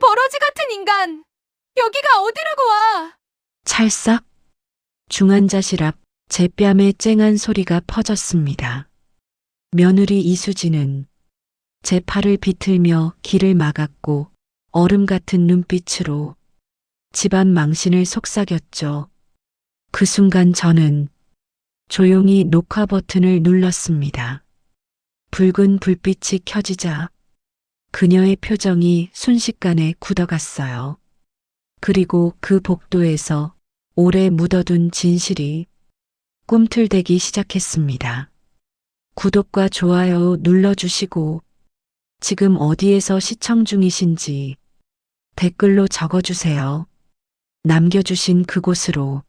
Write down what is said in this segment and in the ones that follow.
버러지 같은 인간! 여기가 어디라고 와! 찰싹 중환자실 앞 제 뺨에 쨍한 소리가 퍼졌습니다. 며느리 이수지는 제 팔을 비틀며 길을 막았고 얼음 같은 눈빛으로 집안 망신을 속삭였죠. 그 순간 저는 조용히 녹화 버튼을 눌렀습니다. 붉은 불빛이 켜지자 그녀의 표정이 순식간에 굳어갔어요. 그리고 그 복도에서 오래 묻어둔 진실이 꿈틀대기 시작했습니다. 구독과 좋아요 눌러주시고 지금 어디에서 시청 중이신지 댓글로 적어주세요. 남겨주신 그곳으로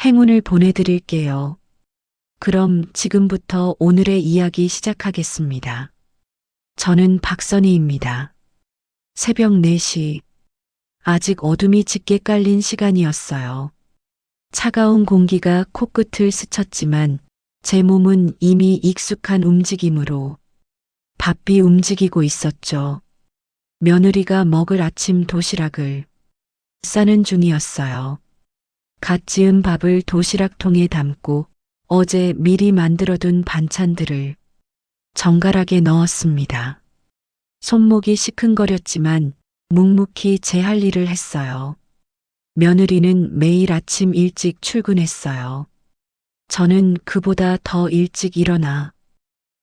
행운을 보내드릴게요. 그럼 지금부터 오늘의 이야기 시작하겠습니다. 저는 박선희입니다. 새벽 4시, 아직 어둠이 짙게 깔린 시간이었어요. 차가운 공기가 코끝을 스쳤지만 제 몸은 이미 익숙한 움직임으로 바삐 움직이고 있었죠. 며느리가 먹을 아침 도시락을 싸는 중이었어요. 갓 지은 밥을 도시락통에 담고 어제 미리 만들어둔 반찬들을 정갈하게 넣었습니다. 손목이 시큰거렸지만 묵묵히 제 할 일을 했어요. 며느리는 매일 아침 일찍 출근했어요. 저는 그보다 더 일찍 일어나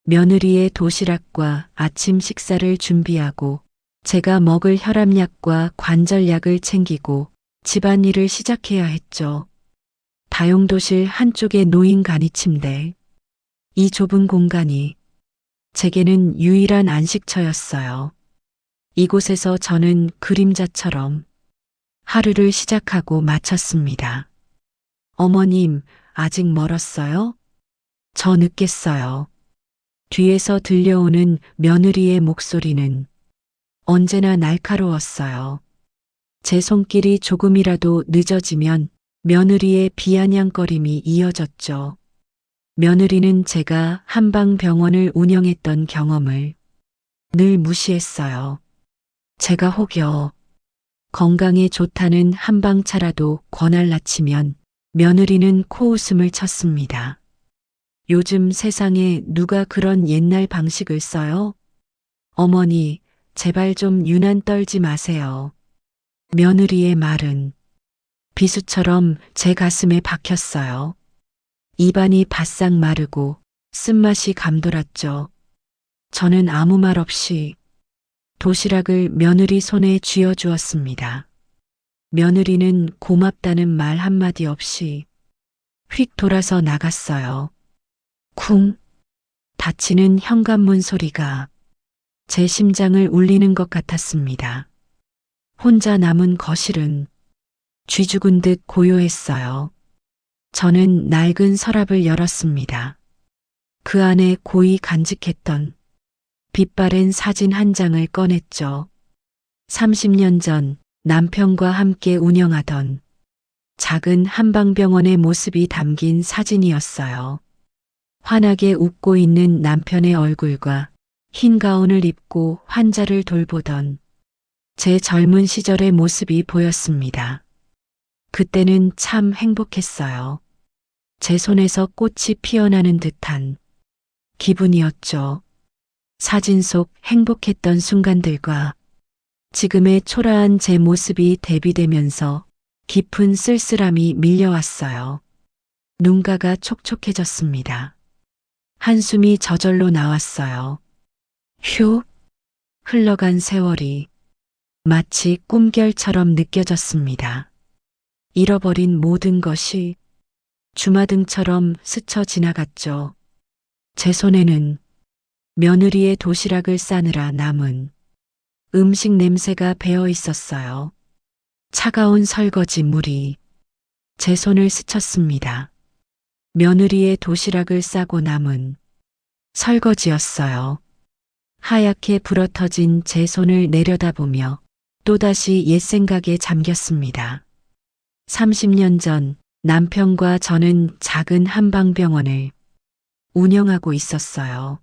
며느리의 도시락과 아침 식사를 준비하고 제가 먹을 혈압약과 관절약을 챙기고 집안일을 시작해야 했죠. 다용도실 한쪽에 놓인 간이 침대. 이 좁은 공간이 제게는 유일한 안식처였어요. 이곳에서 저는 그림자처럼 하루를 시작하고 마쳤습니다. 어머님, 아직 멀었어요? 저 늦겠어요. 뒤에서 들려오는 며느리의 목소리는 언제나 날카로웠어요. 제 손길이 조금이라도 늦어지면 며느리의 비아냥거림이 이어졌죠. 며느리는 제가 한방병원을 운영했던 경험을 늘 무시했어요. 제가 혹여 건강에 좋다는 한방차라도 권할라치면 며느리는 코웃음을 쳤습니다. 요즘 세상에 누가 그런 옛날 방식을 써요? 어머니, 제발 좀 유난 떨지 마세요. 며느리의 말은 비수처럼 제 가슴에 박혔어요. 입안이 바싹 마르고 쓴맛이 감돌았죠. 저는 아무 말 없이 도시락을 며느리 손에 쥐어주었습니다. 며느리는 고맙다는 말 한마디 없이 휙 돌아서 나갔어요. 쿵! 닫히는 현관문 소리가 제 심장을 울리는 것 같았습니다. 혼자 남은 거실은 쥐 죽은 듯 고요했어요. 저는 낡은 서랍을 열었습니다. 그 안에 고이 간직했던 빛바랜 사진 한 장을 꺼냈죠. 30년 전 남편과 함께 운영하던 작은 한방병원의 모습이 담긴 사진이었어요. 환하게 웃고 있는 남편의 얼굴과 흰 가운을 입고 환자를 돌보던 제 젊은 시절의 모습이 보였습니다. 그때는 참 행복했어요. 제 손에서 꽃이 피어나는 듯한 기분이었죠. 사진 속 행복했던 순간들과 지금의 초라한 제 모습이 대비되면서 깊은 쓸쓸함이 밀려왔어요. 눈가가 촉촉해졌습니다. 한숨이 저절로 나왔어요. 휴, 흘러간 세월이 마치 꿈결처럼 느껴졌습니다. 잃어버린 모든 것이 주마등처럼 스쳐 지나갔죠. 제 손에는 며느리의 도시락을 싸느라 남은 음식 냄새가 배어 있었어요. 차가운 설거지 물이 제 손을 스쳤습니다. 며느리의 도시락을 싸고 남은 설거지였어요. 하얗게 불어터진 제 손을 내려다보며 또다시 옛 생각에 잠겼습니다. 30년 전 남편과 저는 작은 한방병원을 운영하고 있었어요.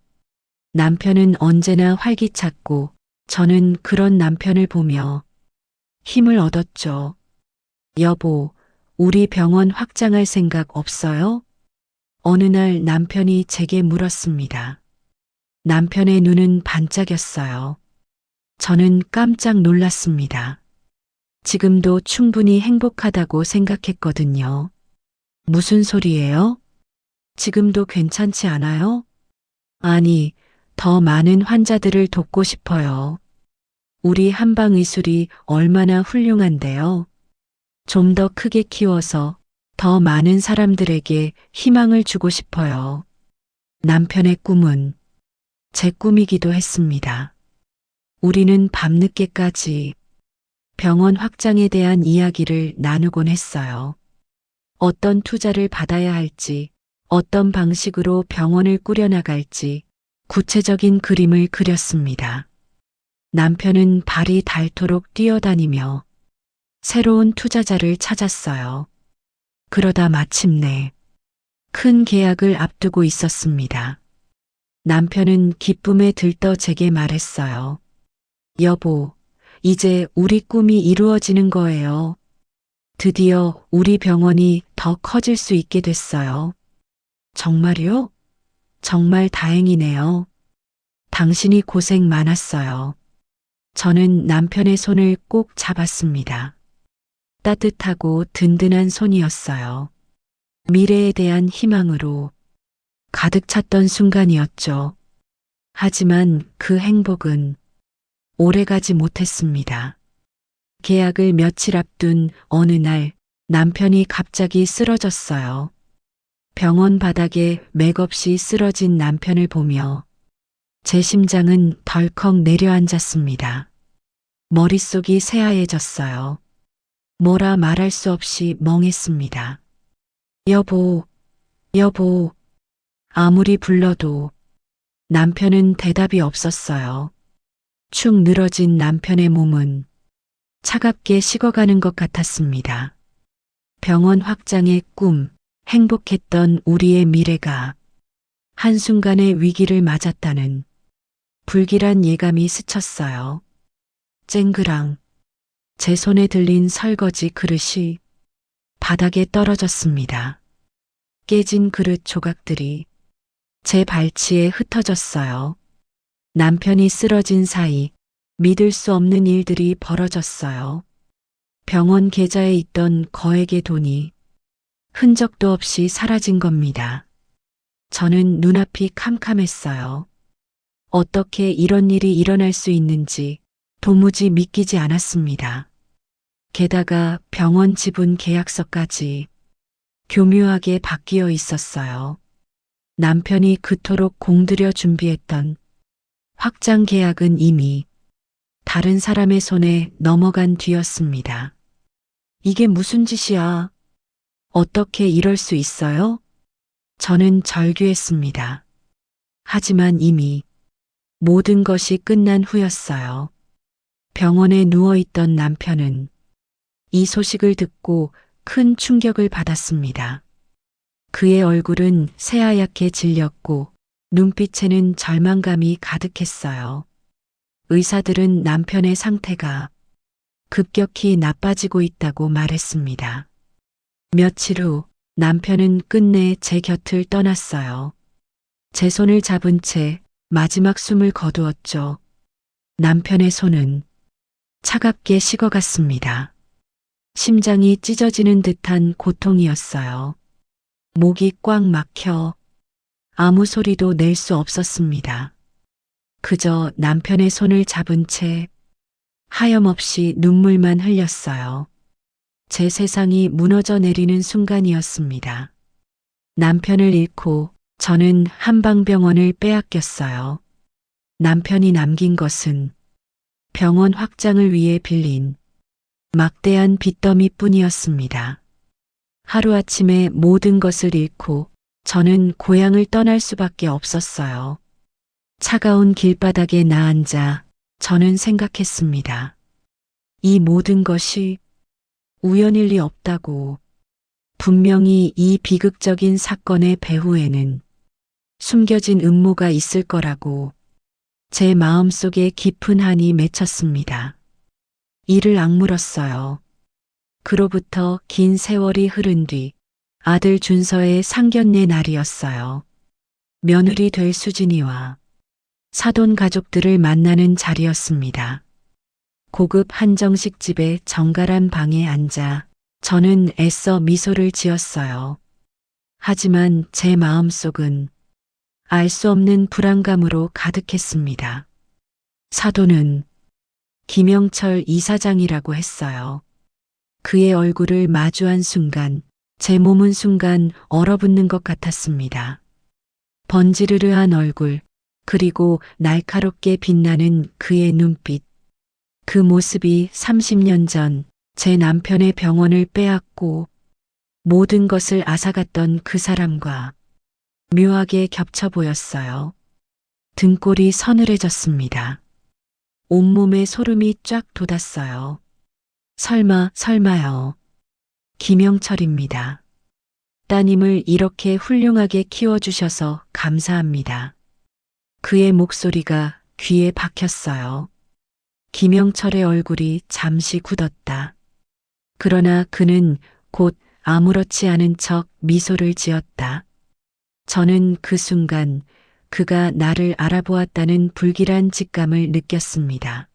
남편은 언제나 활기찼고 저는 그런 남편을 보며 힘을 얻었죠. 여보, 우리 병원 확장할 생각 없어요? 어느 날 남편이 제게 물었습니다. 남편의 눈은 반짝였어요. 저는 깜짝 놀랐습니다. 지금도 충분히 행복하다고 생각했거든요. 무슨 소리예요? 지금도 괜찮지 않아요? 아니, 더 많은 환자들을 돕고 싶어요. 우리 한방의술이 얼마나 훌륭한데요. 좀 더 크게 키워서 더 많은 사람들에게 희망을 주고 싶어요. 남편의 꿈은 제 꿈이기도 했습니다. 우리는 밤늦게까지 병원 확장에 대한 이야기를 나누곤 했어요. 어떤 투자를 받아야 할지, 어떤 방식으로 병원을 꾸려나갈지 구체적인 그림을 그렸습니다. 남편은 발이 닳도록 뛰어다니며 새로운 투자자를 찾았어요. 그러다 마침내 큰 계약을 앞두고 있었습니다. 남편은 기쁨에 들떠 제게 말했어요. 여보, 이제 우리 꿈이 이루어지는 거예요. 드디어 우리 병원이 더 커질 수 있게 됐어요. 정말요? 정말 다행이네요. 당신이 고생 많았어요. 저는 남편의 손을 꼭 잡았습니다. 따뜻하고 든든한 손이었어요. 미래에 대한 희망으로 가득 찼던 순간이었죠. 하지만 그 행복은 오래가지 못했습니다. 계약을 며칠 앞둔 어느 날 남편이 갑자기 쓰러졌어요. 병원 바닥에 맥없이 쓰러진 남편을 보며 제 심장은 덜컥 내려앉았습니다. 머릿속이 새하얘졌어요. 뭐라 말할 수 없이 멍했습니다. 여보, 여보. 아무리 불러도 남편은 대답이 없었어요. 축 늘어진 남편의 몸은 차갑게 식어가는 것 같았습니다. 병원 확장의 꿈, 행복했던 우리의 미래가 한순간에 위기를 맞았다는 불길한 예감이 스쳤어요. 쨍그랑 제 손에 들린 설거지 그릇이 바닥에 떨어졌습니다. 깨진 그릇 조각들이 제 발치에 흩어졌어요. 남편이 쓰러진 사이 믿을 수 없는 일들이 벌어졌어요. 병원 계좌에 있던 거액의 돈이 흔적도 없이 사라진 겁니다. 저는 눈앞이 캄캄했어요. 어떻게 이런 일이 일어날 수 있는지 도무지 믿기지 않았습니다. 게다가 병원 지분 계약서까지 교묘하게 바뀌어 있었어요. 남편이 그토록 공들여 준비했던 확장 계약은 이미 다른 사람의 손에 넘어간 뒤였습니다. 이게 무슨 짓이야? 어떻게 이럴 수 있어요? 저는 절규했습니다. 하지만 이미 모든 것이 끝난 후였어요. 병원에 누워있던 남편은 이 소식을 듣고 큰 충격을 받았습니다. 그의 얼굴은 새하얗게 질렸고 눈빛에는 절망감이 가득했어요. 의사들은 남편의 상태가 급격히 나빠지고 있다고 말했습니다. 며칠 후 남편은 끝내 제 곁을 떠났어요. 제 손을 잡은 채 마지막 숨을 거두었죠. 남편의 손은 차갑게 식어갔습니다. 심장이 찢어지는 듯한 고통이었어요. 목이 꽉 막혀 아무 소리도 낼 수 없었습니다. 그저 남편의 손을 잡은 채 하염없이 눈물만 흘렸어요. 제 세상이 무너져 내리는 순간이었습니다. 남편을 잃고 저는 한방병원을 빼앗겼어요. 남편이 남긴 것은 병원 확장을 위해 빌린 막대한 빚더미뿐이었습니다. 하루아침에 모든 것을 잃고 저는 고향을 떠날 수밖에 없었어요. 차가운 길바닥에 나앉아 저는 생각했습니다. 이 모든 것이 우연일 리 없다고. 분명히 이 비극적인 사건의 배후에는 숨겨진 음모가 있을 거라고. 제 마음속에 깊은 한이 맺혔습니다. 이를 악물었어요. 그로부터 긴 세월이 흐른 뒤 아들 준서의 상견례 날이었어요. 며느리 될 수진이와 사돈 가족들을 만나는 자리였습니다. 고급 한정식 집의 정갈한 방에 앉아 저는 애써 미소를 지었어요. 하지만 제 마음속은 알 수 없는 불안감으로 가득했습니다. 사돈은 김영철 이사장이라고 했어요. 그의 얼굴을 마주한 순간 제 몸은 순간 얼어붙는 것 같았습니다. 번지르르한 얼굴, 그리고 날카롭게 빛나는 그의 눈빛. 그 모습이 30년 전 제 남편의 병원을 빼앗고 모든 것을 앗아갔던 그 사람과 묘하게 겹쳐 보였어요. 등골이 서늘해졌습니다. 온몸에 소름이 쫙 돋았어요. 설마요. 김영철입니다. 따님을 이렇게 훌륭하게 키워주셔서 감사합니다. 그의 목소리가 귀에 박혔어요. 김영철의 얼굴이 잠시 굳었다. 그러나 그는 곧 아무렇지 않은 척 미소를 지었다. 저는 그 순간 그가 나를 알아보았다는 불길한 직감을 느꼈습니다.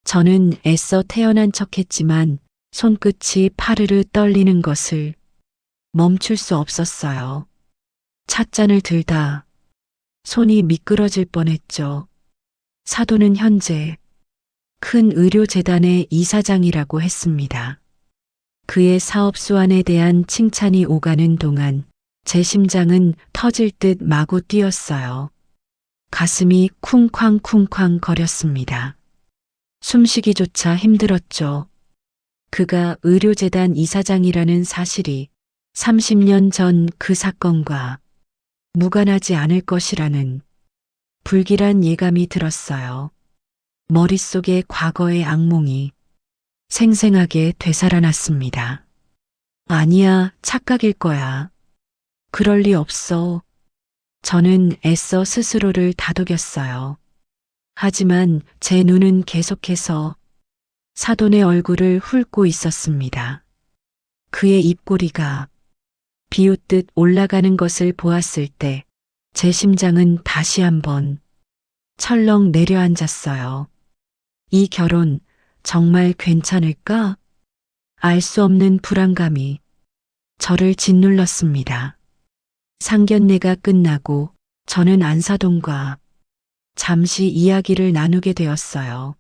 저는 애써 태어난 척했지만 손끝이 파르르 떨리는 것을 멈출 수 없었어요. 찻잔을 들다 손이 미끄러질 뻔했죠. 사돈은 현재 큰 의료재단의 이사장이라고 했습니다. 그의 사업 수완에 대한 칭찬이 오가는 동안 제 심장은 터질 듯 마구 뛰었어요. 가슴이 쿵쾅쿵쾅 거렸습니다. 숨쉬기조차 힘들었죠. 그가 의료재단 이사장이라는 사실이 30년 전 그 사건과 무관하지 않을 것이라는 불길한 예감이 들었어요. 머릿속에 과거의 악몽이 생생하게 되살아났습니다. 아니야, 착각일 거야. 그럴 리 없어. 저는 애써 스스로를 다독였어요. 하지만 제 눈은 계속해서 사돈의 얼굴을 훑고 있었습니다. 그의 입꼬리가 비웃듯 올라가는 것을 보았을 때 제 심장은 다시 한번 철렁 내려앉았어요. 이 결혼 정말 괜찮을까? 알 수 없는 불안감이 저를 짓눌렀습니다. 상견례가 끝나고 저는 안사돈과 잠시 이야기를 나누게 되었어요.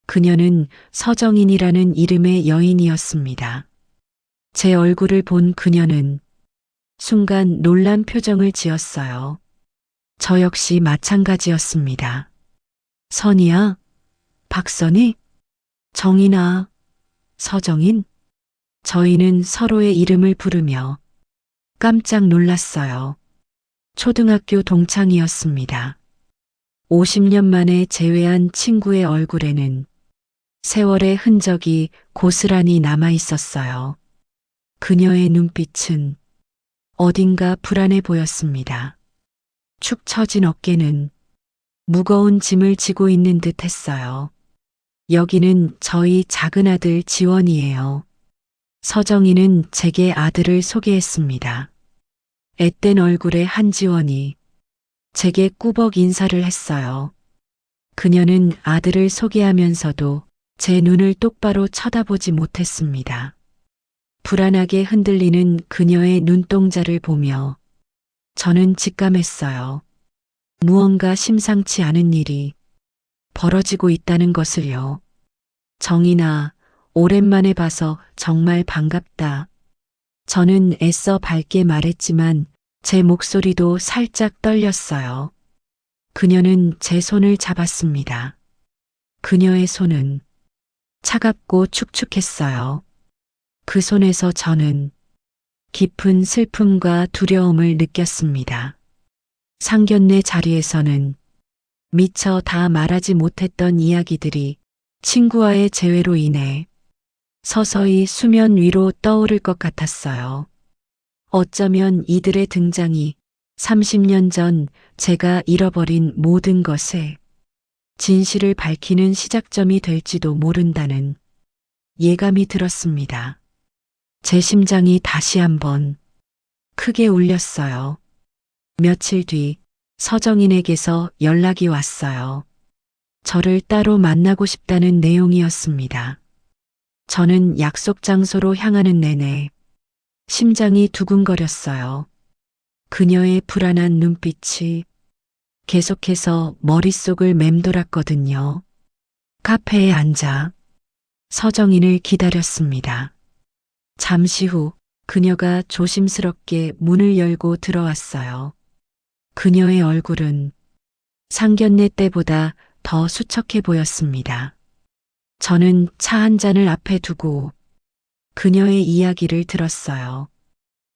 그녀는 서정인이라는 이름의 여인이었습니다. 제 얼굴을 본 그녀는 순간 놀란 표정을 지었어요. 저 역시 마찬가지였습니다. 선이야? 박선이? 정인아? 서정인? 저희는 서로의 이름을 부르며 깜짝 놀랐어요. 초등학교 동창이었습니다. 50년 만에 재회한 친구의 얼굴에는 세월의 흔적이 고스란히 남아 있었어요. 그녀의 눈빛은 어딘가 불안해 보였습니다. 축 처진 어깨는 무거운 짐을 지고 있는 듯 했어요. 여기는 저희 작은 아들 지원이에요. 서정희는 제게 아들을 소개했습니다. 앳된 얼굴의 한지원이 제게 꾸벅 인사를 했어요. 그녀는 아들을 소개하면서도 제 눈을 똑바로 쳐다보지 못했습니다. 불안하게 흔들리는 그녀의 눈동자를 보며 저는 직감했어요. 무언가 심상치 않은 일이 벌어지고 있다는 것을요. 정인아, 오랜만에 봐서 정말 반갑다. 저는 애써 밝게 말했지만 제 목소리도 살짝 떨렸어요. 그녀는 제 손을 잡았습니다. 그녀의 손은 차갑고 축축했어요. 그 손에서 저는 깊은 슬픔과 두려움을 느꼈습니다. 상견례 자리에서는 미처 다 말하지 못했던 이야기들이 친구와의 재회로 인해 서서히 수면 위로 떠오를 것 같았어요. 어쩌면 이들의 등장이 30년 전 제가 잃어버린 모든 것에 진실을 밝히는 시작점이 될지도 모른다는 예감이 들었습니다. 제 심장이 다시 한번 크게 울렸어요. 며칠 뒤 서정인에게서 연락이 왔어요. 저를 따로 만나고 싶다는 내용이었습니다. 저는 약속 장소로 향하는 내내 심장이 두근거렸어요. 그녀의 불안한 눈빛이 계속해서 머릿속을 맴돌았거든요. 카페에 앉아 서정인을 기다렸습니다. 잠시 후 그녀가 조심스럽게 문을 열고 들어왔어요. 그녀의 얼굴은 상견례 때보다 더 수척해 보였습니다. 저는 차 한 잔을 앞에 두고 그녀의 이야기를 들었어요.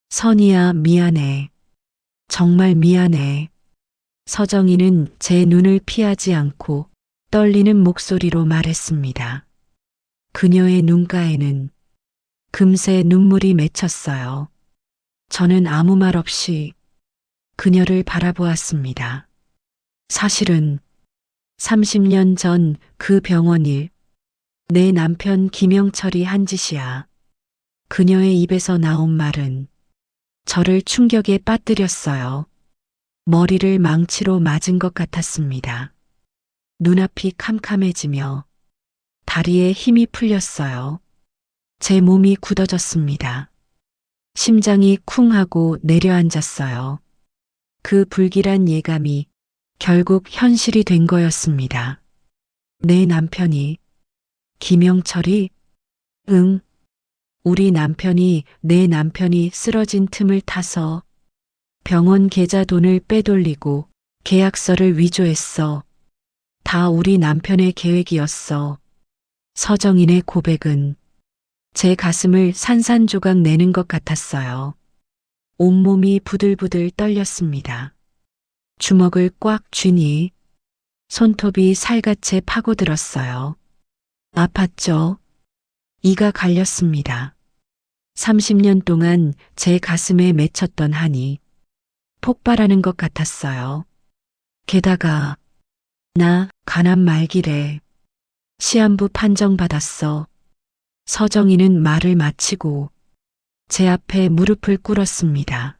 선이야, 미안해. 정말 미안해. 서정희는 제 눈을 피하지 않고 떨리는 목소리로 말했습니다. 그녀의 눈가에는 금세 눈물이 맺혔어요. 저는 아무 말 없이 그녀를 바라보았습니다. 사실은 30년 전 그 병원 일, 내 남편 김영철이 한 짓이야. 그녀의 입에서 나온 말은 저를 충격에 빠뜨렸어요. 머리를 망치로 맞은 것 같았습니다. 눈앞이 캄캄해지며 다리에 힘이 풀렸어요. 제 몸이 굳어졌습니다. 심장이 쿵 하고 내려앉았어요. 그 불길한 예감이 결국 현실이 된 거였습니다. 내 남편이, 김영철이, 응, 내 남편이 쓰러진 틈을 타서 병원 계좌 돈을 빼돌리고 계약서를 위조했어. 다 우리 남편의 계획이었어. 서정인의 고백은 제 가슴을 산산조각 내는 것 같았어요. 온몸이 부들부들 떨렸습니다. 주먹을 꽉 쥐니 손톱이 살갗에 파고들었어요. 아팠죠? 이가 갈렸습니다. 30년 동안 제 가슴에 맺혔던 한이 폭발하는 것 같았어요. 게다가 나 가난 말기래. 시한부 판정받았어. 서정희는 말을 마치고 제 앞에 무릎을 꿇었습니다.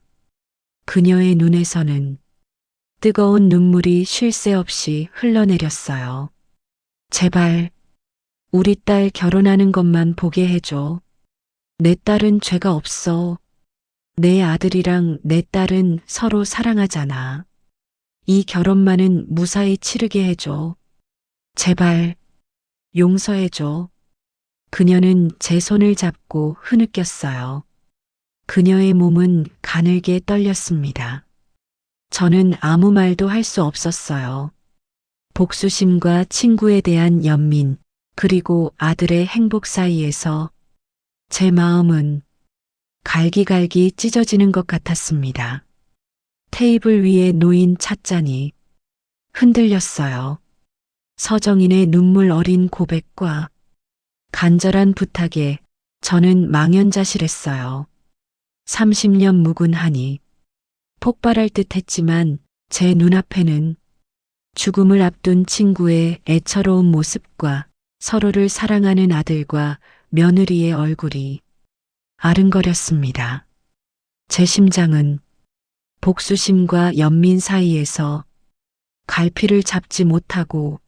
그녀의 눈에서는 뜨거운 눈물이 쉴 새 없이 흘러내렸어요. 제발 우리 딸 결혼하는 것만 보게 해줘. 내 딸은 죄가 없어. 내 아들이랑 내 딸은 서로 사랑하잖아. 이 결혼만은 무사히 치르게 해줘. 제발 용서해줘. 그녀는 제 손을 잡고 흐느꼈어요. 그녀의 몸은 가늘게 떨렸습니다. 저는 아무 말도 할 수 없었어요. 복수심과 친구에 대한 연민, 그리고 아들의 행복 사이에서 제 마음은 갈기갈기 찢어지는 것 같았습니다. 테이블 위에 놓인 찻잔이 흔들렸어요. 서정인의 눈물 어린 고백과 간절한 부탁에 저는 망연자실했어요. 30년 묵은 한이 폭발할 듯 했지만 제 눈앞에는 죽음을 앞둔 친구의 애처로운 모습과 서로를 사랑하는 아들과 며느리의 얼굴이 아른거렸습니다. 제 심장은 복수심과 연민 사이에서 갈피를 잡지 못하고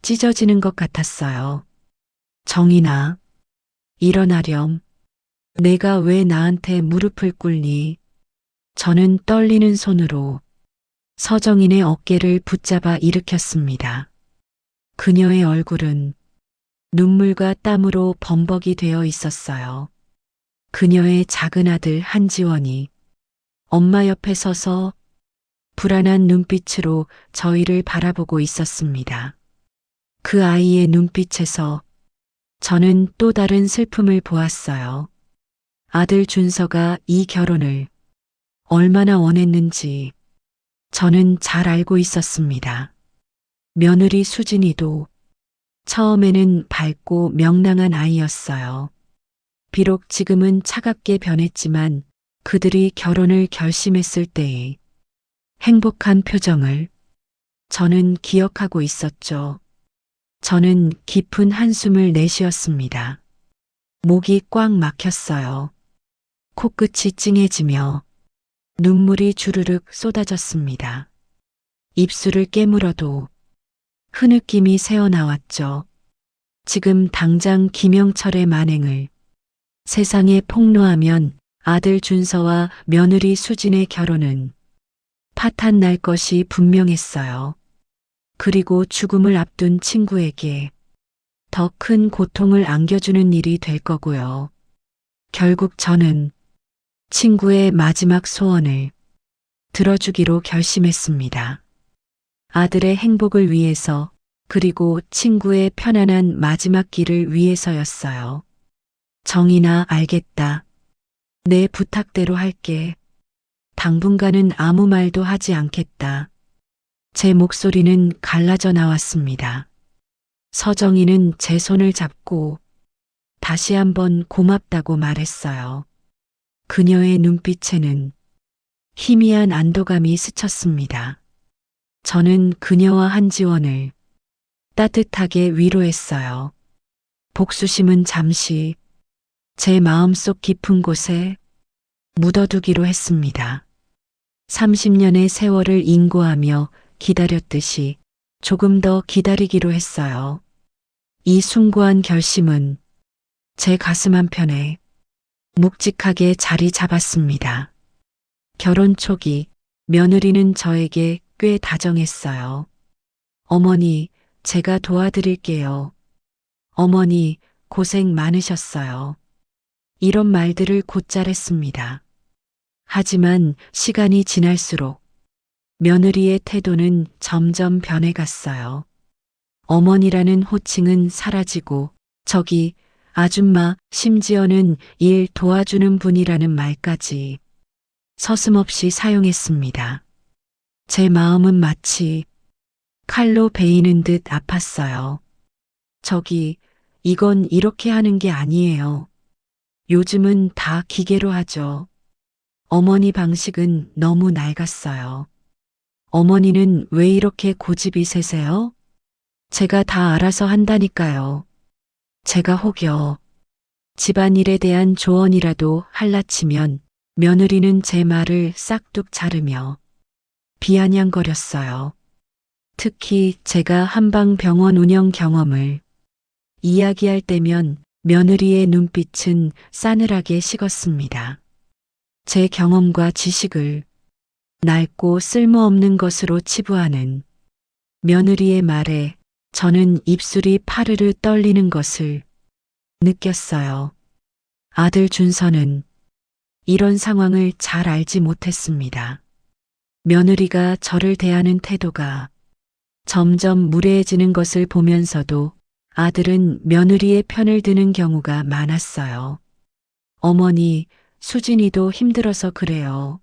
찢어지는 것 같았어요. 정인아, 일어나렴. 내가 왜 나한테 무릎을 꿇니? 저는 떨리는 손으로 서정인의 어깨를 붙잡아 일으켰습니다. 그녀의 얼굴은 눈물과 땀으로 범벅이 되어 있었어요. 그녀의 작은 아들 한지원이 엄마 옆에 서서 불안한 눈빛으로 저희를 바라보고 있었습니다. 그 아이의 눈빛에서 저는 또 다른 슬픔을 보았어요. 아들 준서가 이 결혼을 얼마나 원했는지 저는 잘 알고 있었습니다. 며느리 수진이도 처음에는 밝고 명랑한 아이였어요. 비록 지금은 차갑게 변했지만 그들이 결혼을 결심했을 때의 행복한 표정을 저는 기억하고 있었죠. 저는 깊은 한숨을 내쉬었습니다. 목이 꽉 막혔어요. 코끝이 찡해지며 눈물이 주르륵 쏟아졌습니다. 입술을 깨물어도 흐느낌이 새어나왔죠. 지금 당장 김영철의 만행을 세상에 폭로하면 아들 준서와 며느리 수진의 결혼은 파탄 날 것이 분명했어요. 그리고 죽음을 앞둔 친구에게 더 큰 고통을 안겨주는 일이 될 거고요. 결국 저는 친구의 마지막 소원을 들어주기로 결심했습니다. 아들의 행복을 위해서, 그리고 친구의 편안한 마지막 길을 위해서였어요. 정인아, 알겠다. 내 부탁대로 할게. 당분간은 아무 말도 하지 않겠다. 제 목소리는 갈라져 나왔습니다. 서정희는 제 손을 잡고 다시 한번 고맙다고 말했어요. 그녀의 눈빛에는 희미한 안도감이 스쳤습니다. 저는 그녀와 한지원을 따뜻하게 위로했어요. 복수심은 잠시 제 마음속 깊은 곳에 묻어두기로 했습니다. 30년의 세월을 인고하며 기다렸듯이 조금 더 기다리기로 했어요. 이 숭고한 결심은 제 가슴 한편에 묵직하게 자리 잡았습니다. 결혼 초기 며느리는 저에게 꽤 다정했어요. 어머니, 제가 도와드릴게요. 어머니, 고생 많으셨어요. 이런 말들을 곧잘 했습니다. 하지만 시간이 지날수록 며느리의 태도는 점점 변해갔어요. 어머니라는 호칭은 사라지고 저기 아줌마, 심지어는 일 도와주는 분이라는 말까지 서슴없이 사용했습니다. 제 마음은 마치 칼로 베이는 듯 아팠어요. 저기, 이건 이렇게 하는 게 아니에요. 요즘은 다 기계로 하죠. 어머니 방식은 너무 낡았어요. 어머니는 왜 이렇게 고집이 세세요? 제가 다 알아서 한다니까요. 제가 혹여 집안일에 대한 조언이라도 할라치면 며느리는 제 말을 싹둑 자르며 비아냥거렸어요. 특히 제가 한방병원 운영 경험을 이야기할 때면 며느리의 눈빛은 싸늘하게 식었습니다. 제 경험과 지식을 낡고 쓸모없는 것으로 치부하는 며느리의 말에 저는 입술이 파르르 떨리는 것을 느꼈어요. 아들 준서는 이런 상황을 잘 알지 못했습니다. 며느리가 저를 대하는 태도가 점점 무례해지는 것을 보면서도 아들은 며느리의 편을 드는 경우가 많았어요. 어머니, 수진이도 힘들어서 그래요.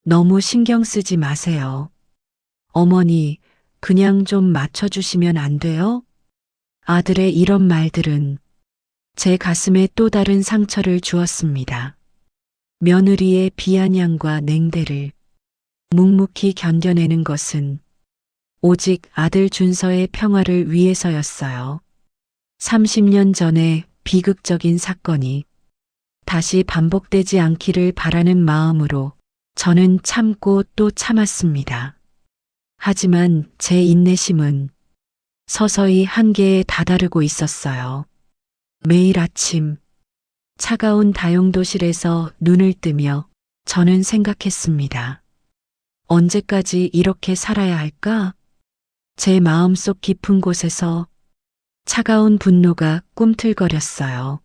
너무 신경 쓰지 마세요. 어머니, 그냥 좀 맞춰주시면 안 돼요? 아들의 이런 말들은 제 가슴에 또 다른 상처를 주었습니다. 며느리의 비아냥과 냉대를 묵묵히 견뎌내는 것은 오직 아들 준서의 평화를 위해서였어요. 30년 전의 비극적인 사건이 다시 반복되지 않기를 바라는 마음으로 저는 참고 또 참았습니다. 하지만 제 인내심은 서서히 한계에 다다르고 있었어요. 매일 아침 차가운 다용도실에서 눈을 뜨며 저는 생각했습니다. 언제까지 이렇게 살아야 할까? 제 마음속 깊은 곳에서 차가운 분노가 꿈틀거렸어요.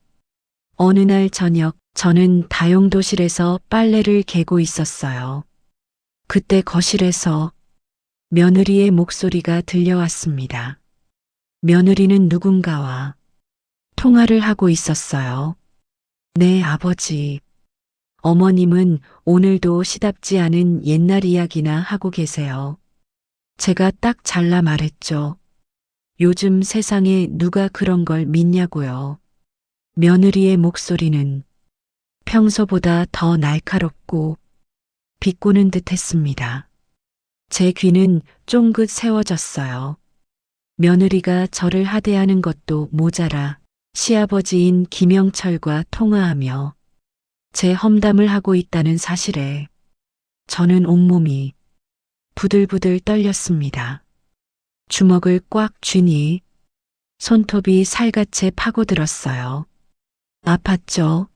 어느 날 저녁 저는 다용도실에서 빨래를 개고 있었어요. 그때 거실에서 며느리의 목소리가 들려왔습니다. 며느리는 누군가와 통화를 하고 있었어요. 네, 아버지. 어머님은 오늘도 시답지 않은 옛날 이야기나 하고 계세요. 제가 딱 잘라 말했죠. 요즘 세상에 누가 그런 걸 믿냐고요. 며느리의 목소리는 평소보다 더 날카롭고 비꼬는 듯 했습니다. 제 귀는 쫑긋 세워졌어요. 며느리가 저를 하대하는 것도 모자라 시아버지인 김영철과 통화하며 제 험담을 하고 있다는 사실에 저는 온몸이 부들부들 떨렸습니다. 주먹을 꽉 쥐니 손톱이 살갗에 파고들었어요. 아팠죠?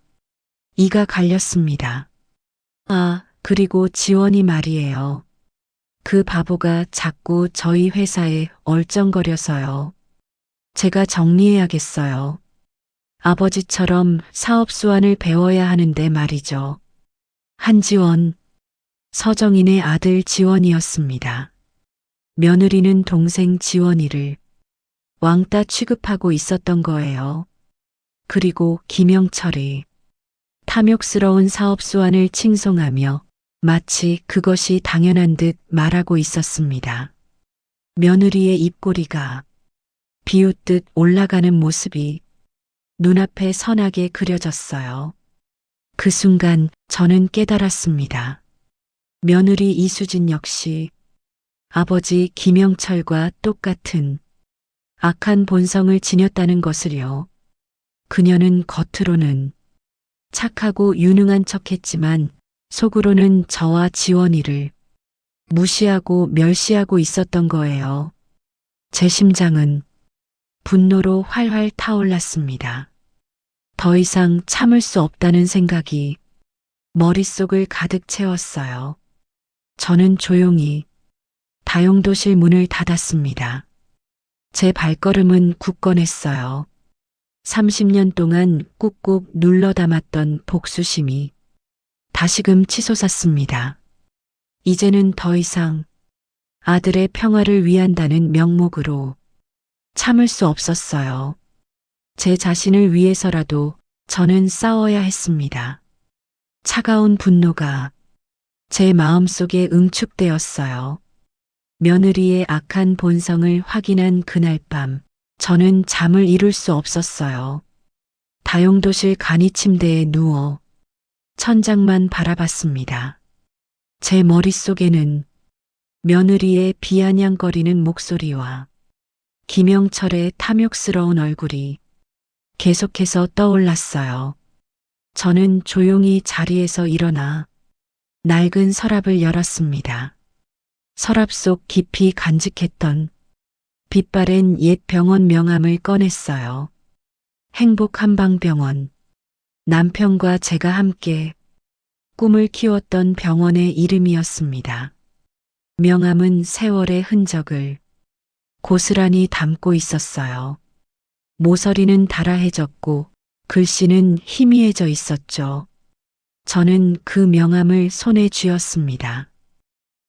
이가 갈렸습니다. 아, 그리고 지원이 말이에요. 그 바보가 자꾸 저희 회사에 얼쩡거려서요. 제가 정리해야겠어요. 아버지처럼 사업 수완을 배워야 하는데 말이죠. 한지원, 서정인의 아들 지원이었습니다. 며느리는 동생 지원이를 왕따 취급하고 있었던 거예요. 그리고 김영철이 탐욕스러운 사업 수완을 칭송하며 마치 그것이 당연한 듯 말하고 있었습니다. 며느리의 입꼬리가 비웃듯 올라가는 모습이 눈앞에 선하게 그려졌어요. 그 순간 저는 깨달았습니다. 며느리 이수진 역시 아버지 김영철과 똑같은 악한 본성을 지녔다는 것을요. 그녀는 겉으로는 착하고 유능한 척했지만 속으로는 저와 지원이를 무시하고 멸시하고 있었던 거예요. 제 심장은 분노로 활활 타올랐습니다. 더 이상 참을 수 없다는 생각이 머릿속을 가득 채웠어요. 저는 조용히 다용도실 문을 닫았습니다. 제 발걸음은 굳건했어요. 30년 동안 꾹꾹 눌러 담았던 복수심이 다시금 치솟았습니다. 이제는 더 이상 아들의 평화를 위한다는 명목으로 참을 수 없었어요. 제 자신을 위해서라도 저는 싸워야 했습니다. 차가운 분노가 제 마음속에 응축되었어요. 며느리의 악한 본성을 확인한 그날 밤, 저는 잠을 이룰 수 없었어요. 다용도실 간이 침대에 누워 천장만 바라봤습니다. 제 머릿속에는 며느리의 비아냥거리는 목소리와 김영철의 탐욕스러운 얼굴이 계속해서 떠올랐어요. 저는 조용히 자리에서 일어나 낡은 서랍을 열었습니다. 서랍 속 깊이 간직했던 빛바랜 옛 병원 명함을 꺼냈어요. 행복한방병원. 남편과 제가 함께 꿈을 키웠던 병원의 이름이었습니다. 명함은 세월의 흔적을 고스란히 담고 있었어요. 모서리는 달아해졌고 글씨는 희미해져 있었죠. 저는 그 명함을 손에 쥐었습니다.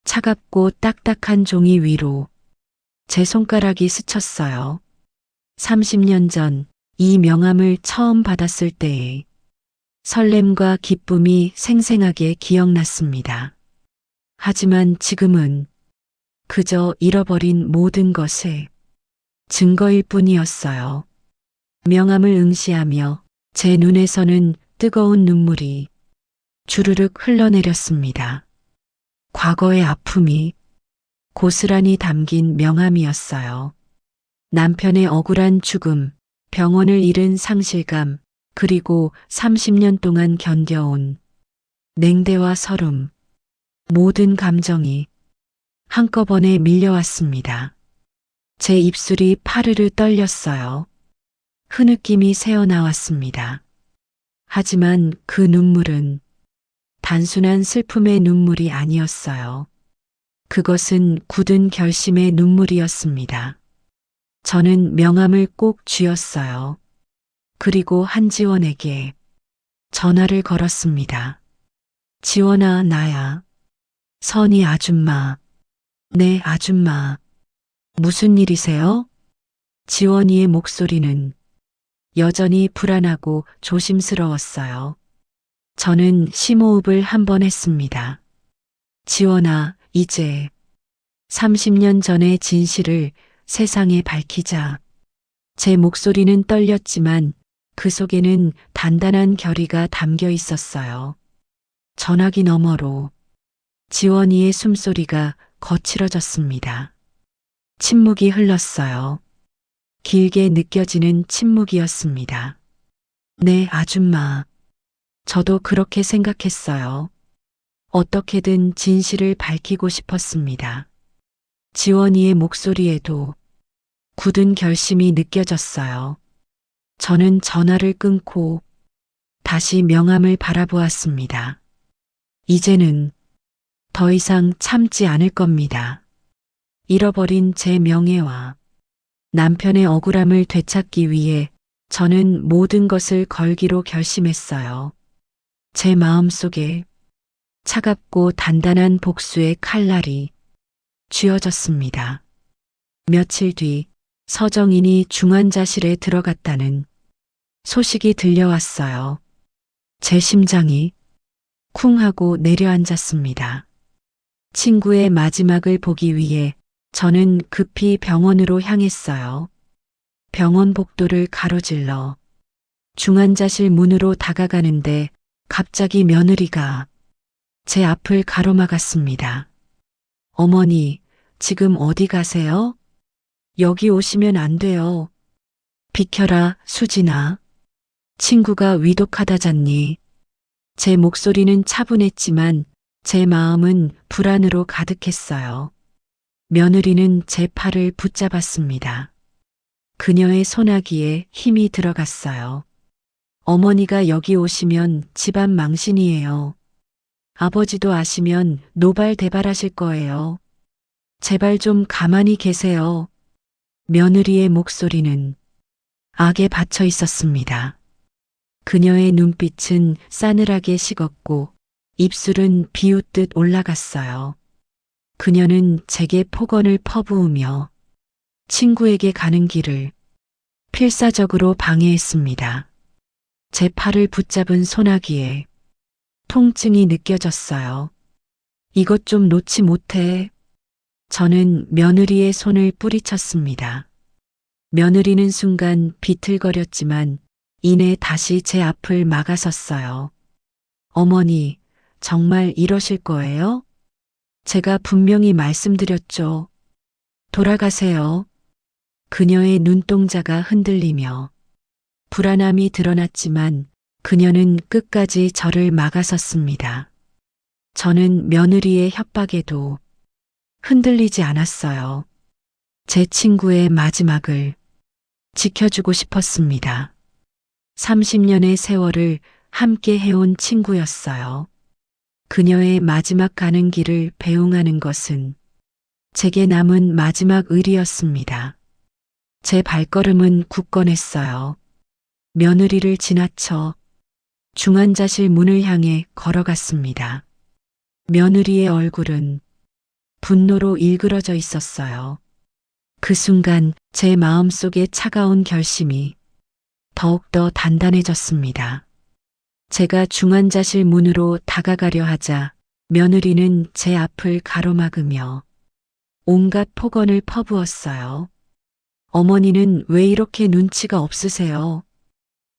차갑고 딱딱한 종이 위로 제 손가락이 스쳤어요. 30년 전 이 명함을 처음 받았을 때의 설렘과 기쁨이 생생하게 기억났습니다. 하지만 지금은 그저 잃어버린 모든 것의 증거일 뿐이었어요. 명함을 응시하며 제 눈에서는 뜨거운 눈물이 주르륵 흘러내렸습니다. 과거의 아픔이 고스란히 담긴 명함이었어요. 남편의 억울한 죽음, 병원을 잃은 상실감, 그리고 30년 동안 견뎌온 냉대와 서름, 모든 감정이 한꺼번에 밀려왔습니다. 제 입술이 파르르 떨렸어요. 흐느낌이 새어나왔습니다. 하지만 그 눈물은 단순한 슬픔의 눈물이 아니었어요. 그것은 굳은 결심의 눈물이었습니다. 저는 명함을 꼭 쥐었어요. 그리고 한지원에게 전화를 걸었습니다. 지원아, 나야. 선희 아줌마. 네, 아줌마. 무슨 일이세요? 지원이의 목소리는 여전히 불안하고 조심스러웠어요. 저는 심호흡을 한 번 했습니다. 지원아, 이제 30년 전의 진실을 세상에 밝히자. 제 목소리는 떨렸지만 그 속에는 단단한 결의가 담겨 있었어요. 전화기 너머로 지원이의 숨소리가 거칠어졌습니다. 침묵이 흘렀어요. 길게 느껴지는 침묵이었습니다. 네, 아줌마. 저도 그렇게 생각했어요. 어떻게든 진실을 밝히고 싶었습니다. 지원이의 목소리에도 굳은 결심이 느껴졌어요. 저는 전화를 끊고 다시 명함을 바라보았습니다. 이제는 더 이상 참지 않을 겁니다. 잃어버린 제 명예와 남편의 억울함을 되찾기 위해 저는 모든 것을 걸기로 결심했어요. 제 마음속에 차갑고 단단한 복수의 칼날이 쥐어졌습니다. 며칠 뒤 서정인이 중환자실에 들어갔다는 소식이 들려왔어요. 제 심장이 쿵 하고 내려앉았습니다. 친구의 마지막을 보기 위해 저는 급히 병원으로 향했어요. 병원 복도를 가로질러 중환자실 문으로 다가가는데 갑자기 며느리가 제 앞을 가로막았습니다. 어머니, 지금 어디 가세요? 여기 오시면 안 돼요. 비켜라, 수진아. 친구가 위독하다잖니. 제 목소리는 차분했지만 제 마음은 불안으로 가득했어요. 며느리는 제 팔을 붙잡았습니다. 그녀의 소나기에 힘이 들어갔어요. 어머니가 여기 오시면 집안 망신이에요. 아버지도 아시면 노발대발하실 거예요. 제발 좀 가만히 계세요. 며느리의 목소리는 악에 받쳐 있었습니다. 그녀의 눈빛은 싸늘하게 식었고 입술은 비웃듯 올라갔어요. 그녀는 제게 폭언을 퍼부으며 친구에게 가는 길을 필사적으로 방해했습니다. 제 팔을 붙잡은 소나기에 통증이 느껴졌어요. 이것 좀 놓지 못해. 저는 며느리의 손을 뿌리쳤습니다. 며느리는 순간 비틀거렸지만 이내 다시 제 앞을 막아섰어요. 어머니, 정말 이러실 거예요? 제가 분명히 말씀드렸죠. 돌아가세요. 그녀의 눈동자가 흔들리며 불안함이 드러났지만 그녀는 끝까지 저를 막아섰습니다. 저는 며느리의 협박에도 흔들리지 않았어요. 제 친구의 마지막을 지켜주고 싶었습니다. 30년의 세월을 함께 해온 친구였어요. 그녀의 마지막 가는 길을 배웅하는 것은 제게 남은 마지막 의리였습니다. 제 발걸음은 굳건했어요. 며느리를 지나쳐 중환자실 문을 향해 걸어갔습니다. 며느리의 얼굴은 분노로 일그러져 있었어요. 그 순간 제 마음속에 차가운 결심이 더욱더 단단해졌습니다. 제가 중환자실 문으로 다가가려 하자 며느리는 제 앞을 가로막으며 온갖 폭언을 퍼부었어요. 어머니는 왜 이렇게 눈치가 없으세요?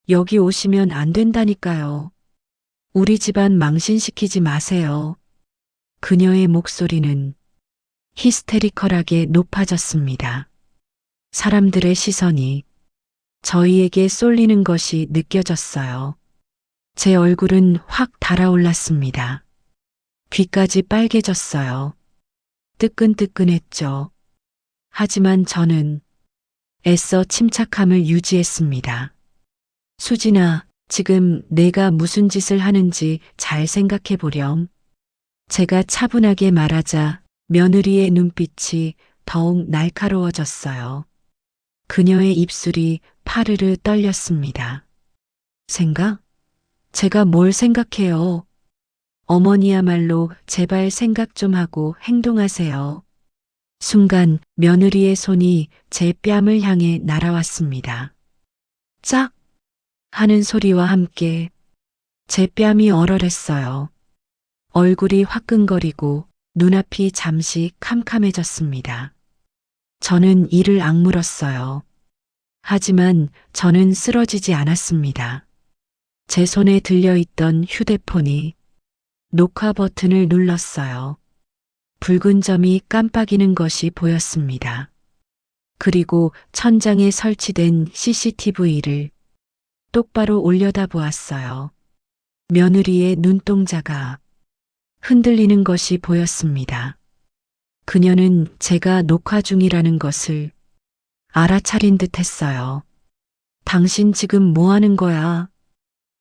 여기 오시면 안 된다니까요. 우리 집안 망신시키지 마세요. 그녀의 목소리는 히스테리컬하게 높아졌습니다. 사람들의 시선이 저희에게 쏠리는 것이 느껴졌어요. 제 얼굴은 확 달아올랐습니다. 귀까지 빨개졌어요. 뜨끈뜨끈했죠. 하지만 저는 애써 침착함을 유지했습니다. 수진아, 지금 내가 무슨 짓을 하는지 잘 생각해 보렴. 제가 차분하게 말하자 며느리의 눈빛이 더욱 날카로워졌어요. 그녀의 입술이 파르르 떨렸습니다. 생각? 제가 뭘 생각해요? 어머니야말로 제발 생각 좀 하고 행동하세요. 순간 며느리의 손이 제 뺨을 향해 날아왔습니다. 짝! 하는 소리와 함께 제 뺨이 얼얼했어요. 얼굴이 화끈거리고 눈앞이 잠시 캄캄해졌습니다. 저는 이를 악물었어요. 하지만 저는 쓰러지지 않았습니다. 제 손에 들려있던 휴대폰이 녹화 버튼을 눌렀어요. 붉은 점이 깜빡이는 것이 보였습니다. 그리고 천장에 설치된 CCTV를 똑바로 올려다보았어요. 며느리의 눈동자가 흔들리는 것이 보였습니다. 그녀는 제가 녹화 중이라는 것을 알아차린 듯 했어요. 당신 지금 뭐 하는 거야?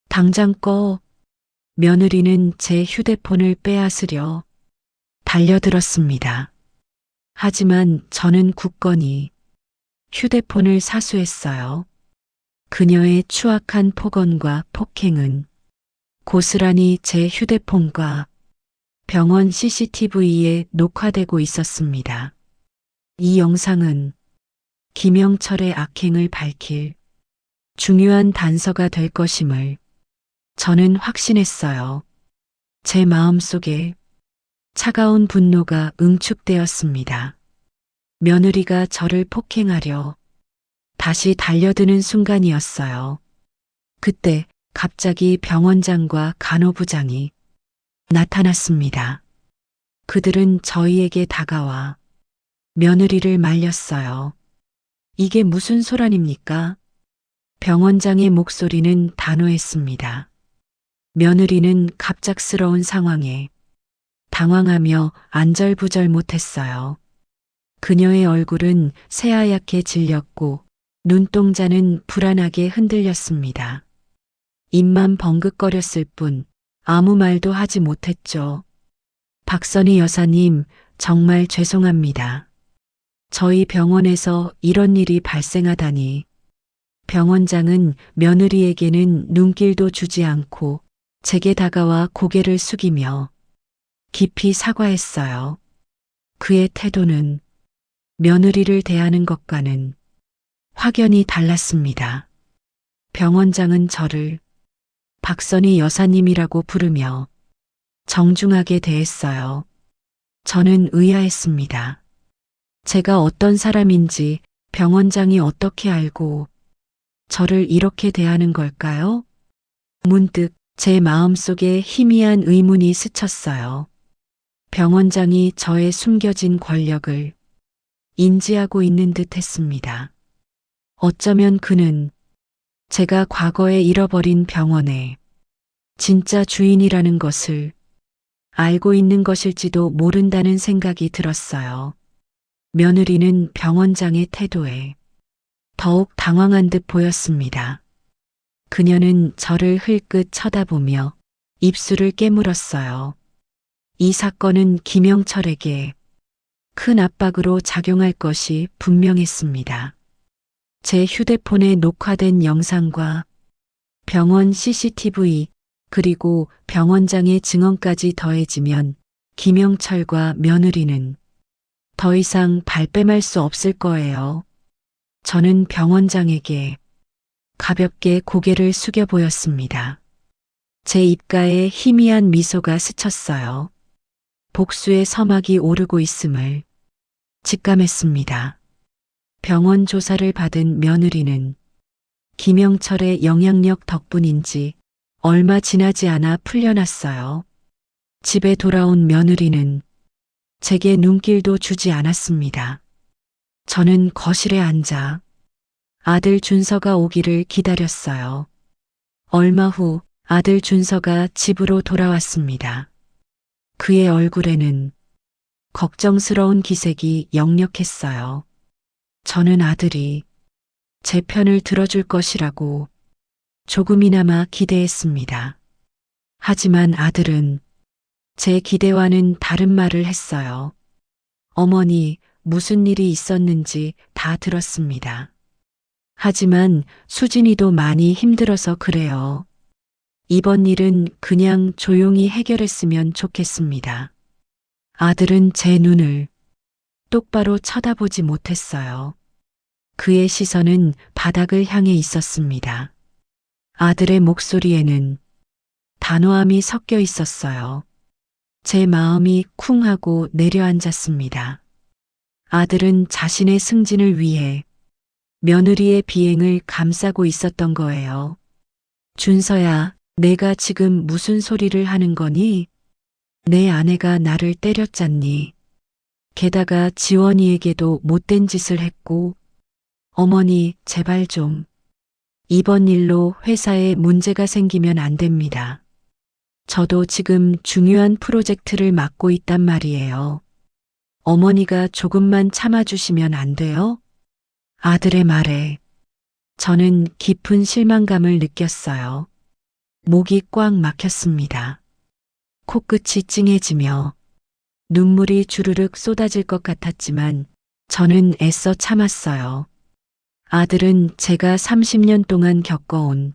당장 꺼. 며느리는 제 휴대폰을 빼앗으려 달려들었습니다. 하지만 저는 굳건히 휴대폰을 사수했어요. 그녀의 추악한 폭언과 폭행은 고스란히 제 휴대폰과 병원 CCTV에 녹화되고 있었습니다. 이 영상은 김영철의 악행을 밝힐 중요한 단서가 될 것임을 저는 확신했어요. 제 마음속에 차가운 분노가 응축되었습니다. 며느리가 저를 폭행하려 다시 달려드는 순간이었어요. 그때 갑자기 병원장과 간호부장이 나타났습니다. 그들은 저희에게 다가와 며느리를 말렸어요. 이게 무슨 소란입니까? 병원장의 목소리는 단호했습니다. 며느리는 갑작스러운 상황에 당황하며 안절부절 못했어요. 그녀의 얼굴은 새하얗게 질렸고 눈동자는 불안하게 흔들렸습니다. 입만 벙긋거렸을 뿐 아무 말도 하지 못했죠. 박선희 여사님, 정말 죄송합니다. 저희 병원에서 이런 일이 발생하다니. 병원장은 며느리에게는 눈길도 주지 않고 제게 다가와 고개를 숙이며 깊이 사과했어요. 그의 태도는 며느리를 대하는 것과는 확연히 달랐습니다. 병원장은 저를 박선희 여사님이라고 부르며 정중하게 대했어요. 저는 의아했습니다. 제가 어떤 사람인지 병원장이 어떻게 알고 저를 이렇게 대하는 걸까요? 문득 제 마음속에 희미한 의문이 스쳤어요. 병원장이 저의 숨겨진 권력을 인지하고 있는 듯 했습니다. 어쩌면 그는 제가 과거에 잃어버린 병원의 진짜 주인이라는 것을 알고 있는 것일지도 모른다는 생각이 들었어요. 며느리는 병원장의 태도에 더욱 당황한 듯 보였습니다. 그녀는 저를 흘끗 쳐다보며 입술을 깨물었어요. 이 사건은 김영철에게 큰 압박으로 작용할 것이 분명했습니다. 제 휴대폰에 녹화된 영상과 병원 CCTV 그리고 병원장의 증언까지 더해지면 김영철과 며느리는 더 이상 발뺌할 수 없을 거예요. 저는 병원장에게 가볍게 고개를 숙여 보였습니다. 제 입가에 희미한 미소가 스쳤어요. 복수의 서막이 오르고 있음을 직감했습니다. 병원 조사를 받은 며느리는 김영철의 영향력 덕분인지 얼마 지나지 않아 풀려났어요. 집에 돌아온 며느리는 제게 눈길도 주지 않았습니다. 저는 거실에 앉아 아들 준서가 오기를 기다렸어요. 얼마 후 아들 준서가 집으로 돌아왔습니다. 그의 얼굴에는 걱정스러운 기색이 역력했어요. 저는 아들이 제 편을 들어줄 것이라고 조금이나마 기대했습니다. 하지만 아들은 제 기대와는 다른 말을 했어요. 어머니, 무슨 일이 있었는지 다 들었습니다. 하지만 수진이도 많이 힘들어서 그래요. 이번 일은 그냥 조용히 해결했으면 좋겠습니다. 아들은 제 눈을 똑바로 쳐다보지 못했어요. 그의 시선은 바닥을 향해 있었습니다. 아들의 목소리에는 단호함이 섞여 있었어요. 제 마음이 쿵 하고 내려앉았습니다. 아들은 자신의 승진을 위해 며느리의 비행을 감싸고 있었던 거예요. 준서야, 내가 지금 무슨 소리를 하는 거니? 내 아내가 나를 때렸잖니. 게다가 지원이에게도 못된 짓을 했고 어머니, 제발 좀. 이번 일로 회사에 문제가 생기면 안 됩니다. 저도 지금 중요한 프로젝트를 맡고 있단 말이에요. 어머니가 조금만 참아주시면 안 돼요? 아들의 말에 저는 깊은 실망감을 느꼈어요. 목이 꽉 막혔습니다. 코끝이 찡해지며 눈물이 주르륵 쏟아질 것 같았지만 저는 애써 참았어요. 아들은 제가 30년 동안 겪어온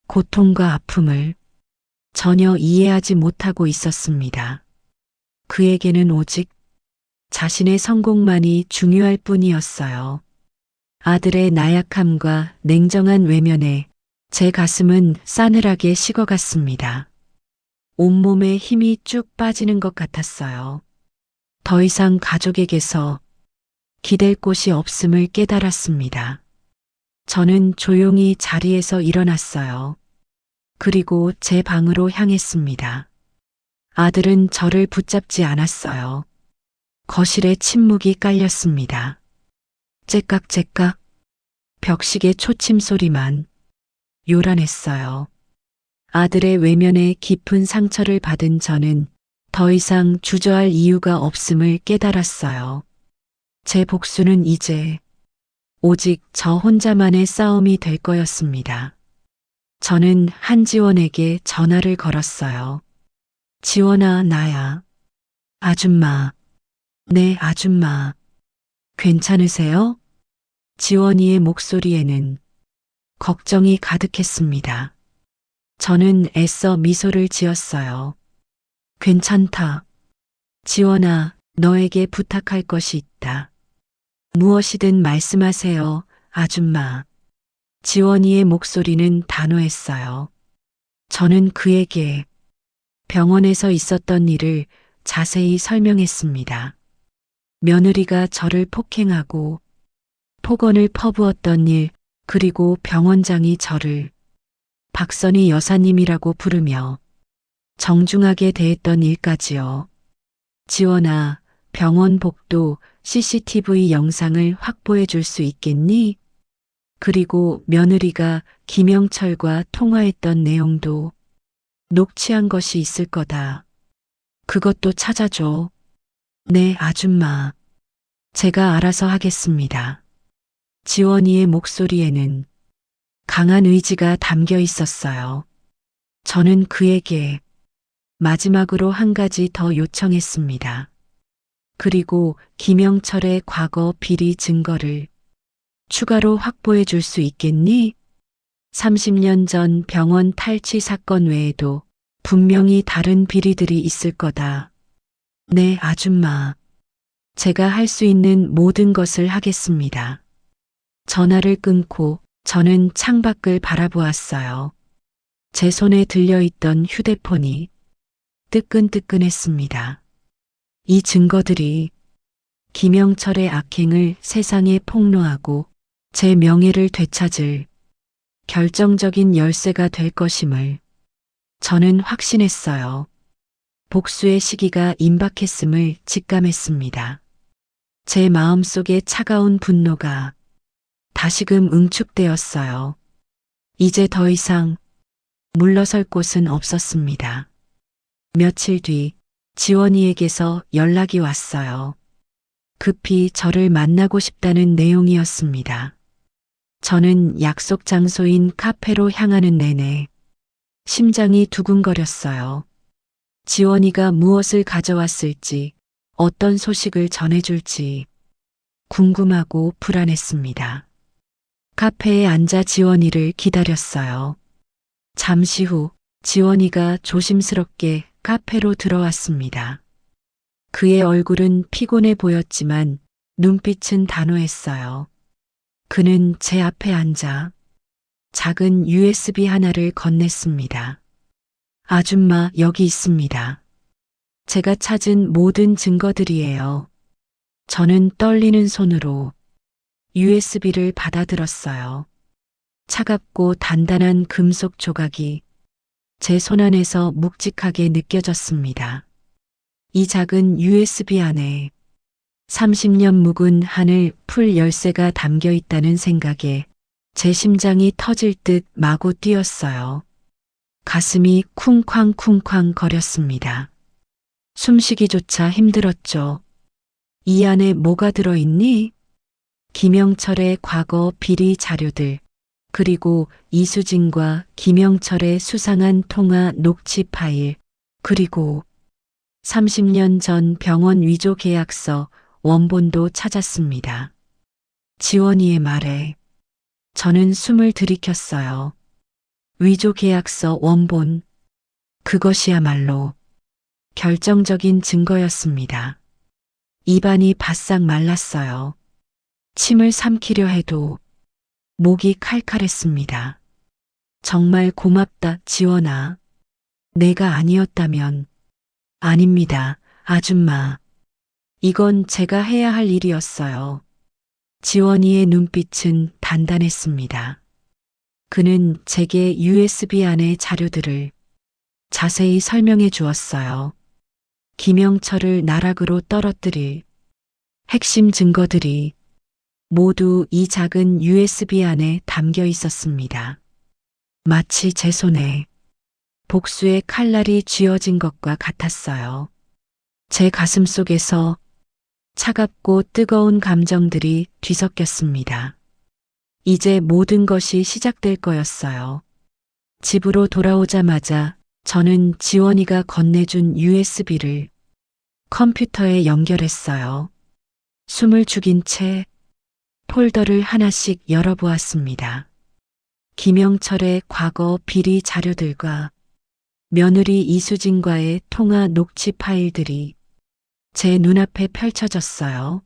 고통과 아픔을 전혀 이해하지 못하고 있었습니다. 그에게는 오직 자신의 성공만이 중요할 뿐이었어요. 아들의 나약함과 냉정한 외면에 제 가슴은 싸늘하게 식어갔습니다. 온몸에 힘이 쭉 빠지는 것 같았어요. 더 이상 가족에게서 기댈 곳이 없음을 깨달았습니다. 저는 조용히 자리에서 일어났어요. 그리고 제 방으로 향했습니다. 아들은 저를 붙잡지 않았어요. 거실에 침묵이 깔렸습니다. 째깍째깍 벽시계 초침 소리만 요란했어요. 아들의 외면에 깊은 상처를 받은 저는 더 이상 주저할 이유가 없음을 깨달았어요. 제 복수는 이제 오직 저 혼자만의 싸움이 될 거였습니다. 저는 한지원에게 전화를 걸었어요. 지원아, 나야. 아줌마. 네, 아줌마. 괜찮으세요? 지원이의 목소리에는 걱정이 가득했습니다. 저는 애써 미소를 지었어요. 괜찮다. 지원아, 너에게 부탁할 것이 있다. 무엇이든 말씀하세요, 아줌마. 지원이의 목소리는 단호했어요. 저는 그에게 병원에서 있었던 일을 자세히 설명했습니다. 며느리가 저를 폭행하고 폭언을 퍼부었던 일, 그리고 병원장이 저를 박선희 여사님이라고 부르며 정중하게 대했던 일까지요. 지원아, 병원 복도 CCTV 영상을 확보해 줄 수 있겠니? 그리고 며느리가 김영철과 통화했던 내용도 녹취한 것이 있을 거다. 그것도 찾아줘. 네, 아줌마. 제가 알아서 하겠습니다. 지원이의 목소리에는 강한 의지가 담겨 있었어요. 저는 그에게 마지막으로 한 가지 더 요청했습니다. 그리고 김영철의 과거 비리 증거를 추가로 확보해 줄 수 있겠니? 30년 전 병원 탈취 사건 외에도 분명히 다른 비리들이 있을 거다. 네, 아줌마. 제가 할 수 있는 모든 것을 하겠습니다. 전화를 끊고 저는 창밖을 바라보았어요. 제 손에 들려있던 휴대폰이 뜨끈뜨끈했습니다. 이 증거들이 김영철의 악행을 세상에 폭로하고 제 명예를 되찾을 결정적인 열쇠가 될 것임을 저는 확신했어요. 복수의 시기가 임박했음을 직감했습니다. 제 마음속에 차가운 분노가 다시금 응축되었어요. 이제 더 이상 물러설 곳은 없었습니다. 며칠 뒤 지원이에게서 연락이 왔어요. 급히 저를 만나고 싶다는 내용이었습니다. 저는 약속 장소인 카페로 향하는 내내 심장이 두근거렸어요. 지원이가 무엇을 가져왔을지, 어떤 소식을 전해줄지 궁금하고 불안했습니다. 카페에 앉아 지원이를 기다렸어요. 잠시 후 지원이가 조심스럽게 카페로 들어왔습니다. 그의 얼굴은 피곤해 보였지만 눈빛은 단호했어요. 그는 제 앞에 앉아 작은 USB 하나를 건넸습니다. 아줌마, 여기 있습니다. 제가 찾은 모든 증거들이에요. 저는 떨리는 손으로 USB를 받아들었어요. 차갑고 단단한 금속 조각이 제 손안에서 묵직하게 느껴졌습니다. 이 작은 USB 안에 30년 묵은 하늘 풀 열쇠가 담겨 있다는 생각에 제 심장이 터질 듯 마구 뛰었어요. 가슴이 쿵쾅쿵쾅 거렸습니다. 숨쉬기조차 힘들었죠. 이 안에 뭐가 들어있니? 김영철의 과거 비리 자료들, 그리고 이수진과 김영철의 수상한 통화 녹취 파일, 그리고 30년 전 병원 위조 계약서 원본도 찾았습니다. 지원이의 말에 저는 숨을 들이켰어요. 위조 계약서 원본, 그것이야말로 결정적인 증거였습니다. 입안이 바싹 말랐어요. 침을 삼키려 해도 목이 칼칼했습니다. 정말 고맙다, 지원아. 내가 아니었다면. 아닙니다, 아줌마. 이건 제가 해야 할 일이었어요. 지원이의 눈빛은 단단했습니다. 그는 제게 USB 안의 자료들을 자세히 설명해 주었어요. 김영철을 나락으로 떨어뜨릴 핵심 증거들이 모두 이 작은 USB 안에 담겨 있었습니다. 마치 제 손에 복수의 칼날이 쥐어진 것과 같았어요. 제 가슴 속에서 차갑고 뜨거운 감정들이 뒤섞였습니다. 이제 모든 것이 시작될 거였어요. 집으로 돌아오자마자 저는 지원이가 건네준 USB를 컴퓨터에 연결했어요. 숨을 죽인 채 폴더를 하나씩 열어보았습니다. 김영철의 과거 비리 자료들과 며느리 이수진과의 통화 녹취 파일들이 제 눈앞에 펼쳐졌어요.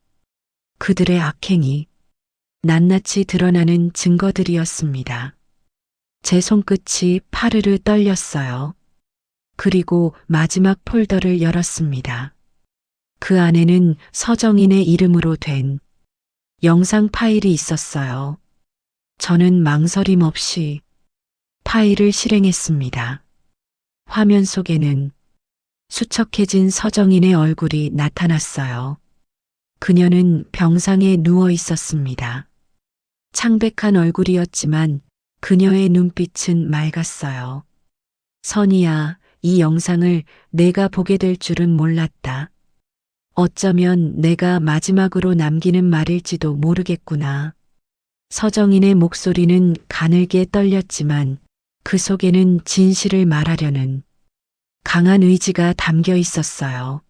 그들의 악행이 낱낱이 드러나는 증거들이었습니다. 제 손끝이 파르르 떨렸어요. 그리고 마지막 폴더를 열었습니다. 그 안에는 서정인의 이름으로 된 영상 파일이 있었어요. 저는 망설임 없이 파일을 실행했습니다. 화면 속에는 수척해진 서정인의 얼굴이 나타났어요. 그녀는 병상에 누워 있었습니다. 창백한 얼굴이었지만 그녀의 눈빛은 맑았어요. 선이야, 이 영상을 내가 보게 될 줄은 몰랐다. 어쩌면 내가 마지막으로 남기는 말일지도 모르겠구나. 서정인의 목소리는 가늘게 떨렸지만 그 속에는 진실을 말하려는 강한 의지가 담겨 있었어요.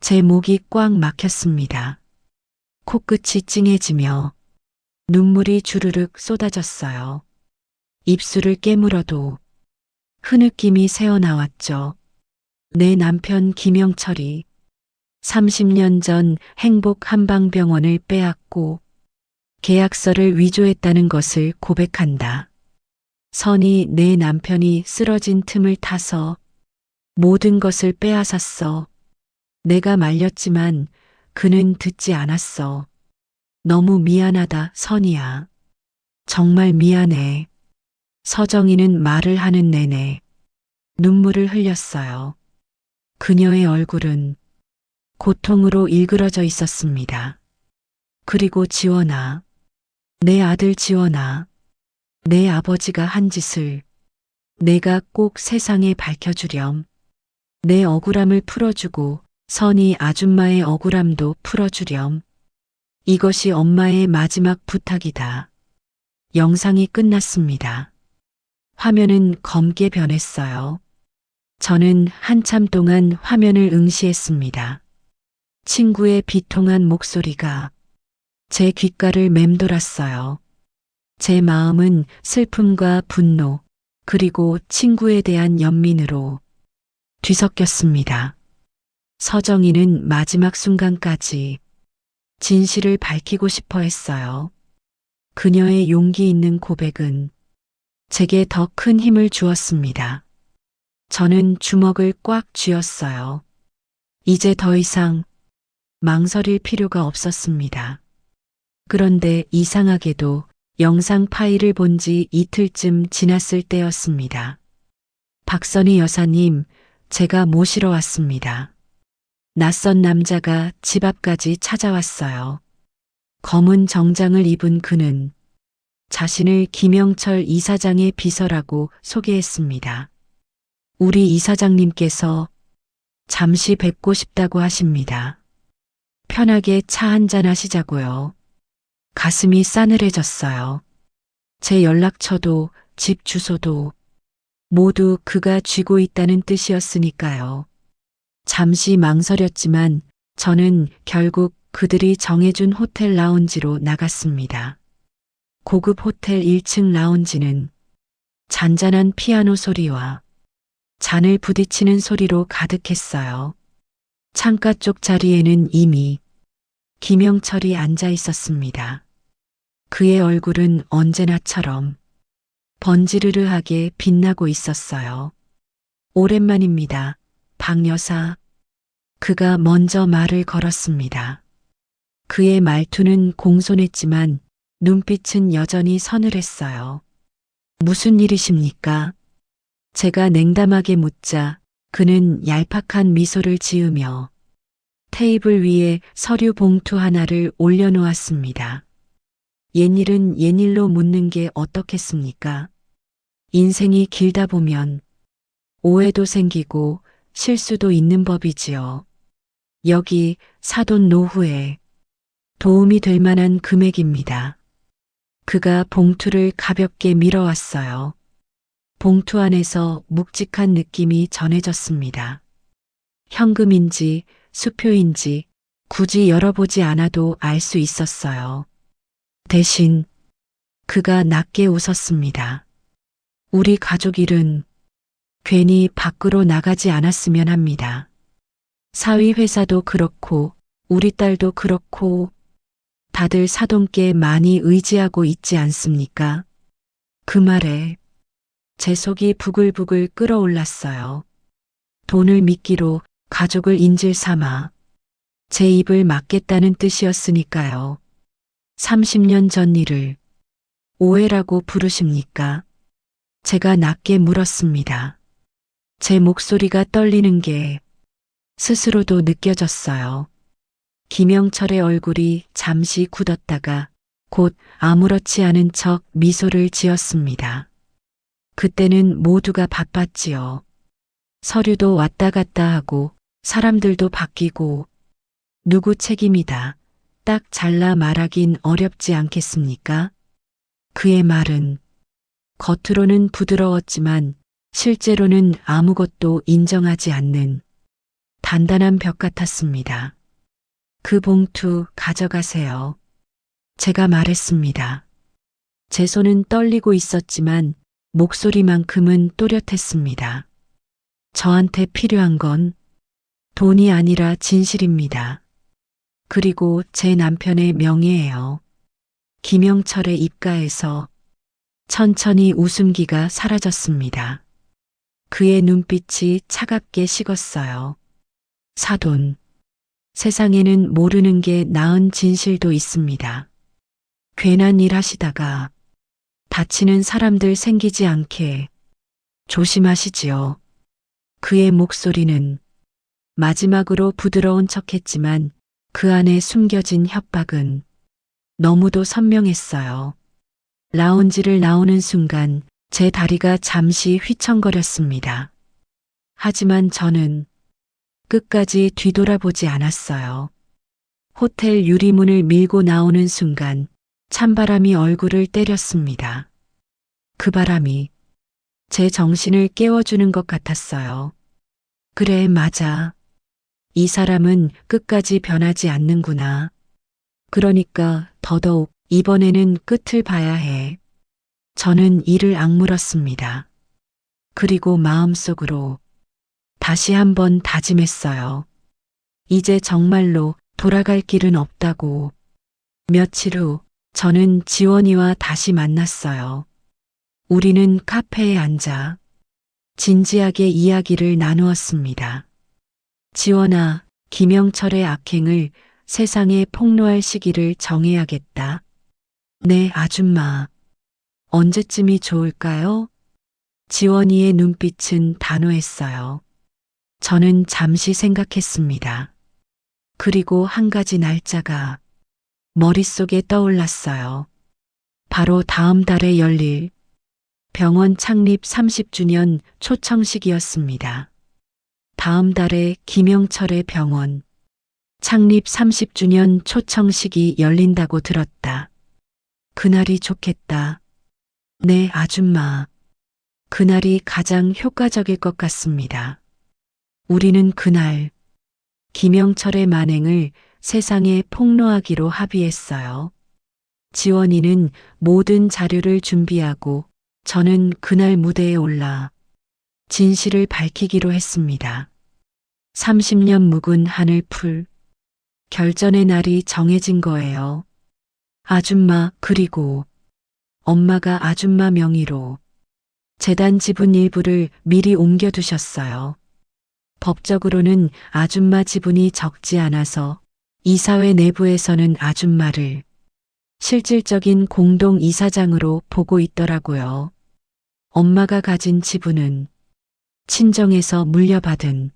제 목이 꽉 막혔습니다. 코끝이 찡해지며 눈물이 주르륵 쏟아졌어요. 입술을 깨물어도 흐느낌이 새어나왔죠. 내 남편 김영철이 30년 전 행복 한방병원을 빼앗고 계약서를 위조했다는 것을 고백한다. 선이 내 남편이 쓰러진 틈을 타서 모든 것을 빼앗았어. 내가 말렸지만 그는 듣지 않았어. 너무 미안하다, 선이야. 정말 미안해. 서정이는 말을 하는 내내 눈물을 흘렸어요. 그녀의 얼굴은 고통으로 일그러져 있었습니다. 그리고 지원아, 내 아들 지원아, 내 아버지가 한 짓을 내가 꼭 세상에 밝혀주렴. 내 억울함을 풀어주고 선이 아줌마의 억울함도 풀어주렴. 이것이 엄마의 마지막 부탁이다. 영상이 끝났습니다. 화면은 검게 변했어요. 저는 한참 동안 화면을 응시했습니다. 친구의 비통한 목소리가 제 귓가를 맴돌았어요. 제 마음은 슬픔과 분노, 그리고 친구에 대한 연민으로 뒤섞였습니다. 서정이는 마지막 순간까지 진실을 밝히고 싶어 했어요. 그녀의 용기 있는 고백은 제게 더 큰 힘을 주었습니다. 저는 주먹을 꽉 쥐었어요. 이제 더 이상 망설일 필요가 없었습니다. 그런데 이상하게도 영상 파일을 본 지 이틀쯤 지났을 때였습니다. 박선희 여사님, 제가 모시러 왔습니다. 낯선 남자가 집 앞까지 찾아왔어요. 검은 정장을 입은 그는 자신을 김영철 이사장의 비서라고 소개했습니다. 우리 이사장님께서 잠시 뵙고 싶다고 하십니다. 편하게 차 한잔 하시자고요. 가슴이 싸늘해졌어요. 제 연락처도 집 주소도 모두 그가 쥐고 있다는 뜻이었으니까요. 잠시 망설였지만 저는 결국 그들이 정해준 호텔 라운지로 나갔습니다. 고급 호텔 1층 라운지는 잔잔한 피아노 소리와 잔을 부딪히는 소리로 가득했어요. 창가 쪽 자리에는 이미 김영철이 앉아 있었습니다. 그의 얼굴은 언제나처럼 번지르르하게 빛나고 있었어요. 오랜만입니다, 박 여사. 그가 먼저 말을 걸었습니다. 그의 말투는 공손했지만 눈빛은 여전히 서늘했어요. 무슨 일이십니까? 제가 냉담하게 묻자 그는 얄팍한 미소를 지으며 테이블 위에 서류 봉투 하나를 올려놓았습니다. 옛일은 옛일로 묻는 게 어떻겠습니까? 인생이 길다 보면 오해도 생기고 실수도 있는 법이지요. 여기 사돈 노후에 도움이 될 만한 금액입니다. 그가 봉투를 가볍게 밀어왔어요. 봉투 안에서 묵직한 느낌이 전해졌습니다. 현금인지 수표인지 굳이 열어보지 않아도 알 수 있었어요. 대신 그가 낮게 웃었습니다. 우리 가족 일은 괜히 밖으로 나가지 않았으면 합니다. 사위 회사도 그렇고 우리 딸도 그렇고 다들 사돈께 많이 의지하고 있지 않습니까? 그 말에 제 속이 부글부글 끓어올랐어요. 돈을 미끼로 가족을 인질 삼아 제 입을 막겠다는 뜻이었으니까요. 30년 전 일을 오해라고 부르십니까? 제가 낮게 물었습니다. 제 목소리가 떨리는 게 스스로도 느껴졌어요. 김영철의 얼굴이 잠시 굳었다가 곧 아무렇지 않은 척 미소를 지었습니다. 그때는 모두가 바빴지요. 서류도 왔다 갔다 하고 사람들도 바뀌고 누구 책임이다 딱 잘라 말하긴 어렵지 않겠습니까? 그의 말은 겉으로는 부드러웠지만 실제로는 아무것도 인정하지 않는 단단한 벽 같았습니다. 그 봉투 가져가세요. 제가 말했습니다. 제 손은 떨리고 있었지만 목소리만큼은 또렷했습니다. 저한테 필요한 건 돈이 아니라 진실입니다. 그리고 제 남편의 명예예요. 김영철의 입가에서 천천히 웃음기가 사라졌습니다. 그의 눈빛이 차갑게 식었어요. 사돈, 세상에는 모르는 게 나은 진실도 있습니다. 괜한 일 하시다가 다치는 사람들 생기지 않게 조심하시지요. 그의 목소리는 마지막으로 부드러운 척했지만 그 안에 숨겨진 협박은 너무도 선명했어요. 라운지를 나오는 순간 제 다리가 잠시 휘청거렸습니다. 하지만 저는 끝까지 뒤돌아보지 않았어요. 호텔 유리문을 밀고 나오는 순간 찬바람이 얼굴을 때렸습니다. 그 바람이 제 정신을 깨워주는 것 같았어요. 그래, 맞아. 이 사람은 끝까지 변하지 않는구나. 그러니까 더더욱 이번에는 끝을 봐야 해. 저는 이를 악물었습니다. 그리고 마음속으로 다시 한번 다짐했어요. 이제 정말로 돌아갈 길은 없다고. 며칠 후 저는 지원이와 다시 만났어요. 우리는 카페에 앉아 진지하게 이야기를 나누었습니다. 지원아, 김영철의 악행을 세상에 폭로할 시기를 정해야겠다. 네, 아줌마. 언제쯤이 좋을까요? 지원이의 눈빛은 단호했어요. 저는 잠시 생각했습니다. 그리고 한 가지 날짜가 머릿속에 떠올랐어요. 바로 다음 달에 열릴 병원 창립 30주년 초청식이었습니다. 다음 달에 김영철의 병원 창립 30주년 초청식이 열린다고 들었다. 그날이 좋겠다. 네, 아줌마. 그날이 가장 효과적일 것 같습니다. 우리는 그날 김영철의 만행을 세상에 폭로하기로 합의했어요. 지원이는 모든 자료를 준비하고 저는 그날 무대에 올라 진실을 밝히기로 했습니다. 30년 묵은 한을 풀 결전의 날이 정해진 거예요. 아줌마, 그리고 엄마가 아줌마 명의로 재단 지분 일부를 미리 옮겨두셨어요. 법적으로는 아줌마 지분이 적지 않아서 이사회 내부에서는 아줌마를 실질적인 공동 이사장으로 보고 있더라고요. 엄마가 가진 지분은 친정에서 물려받은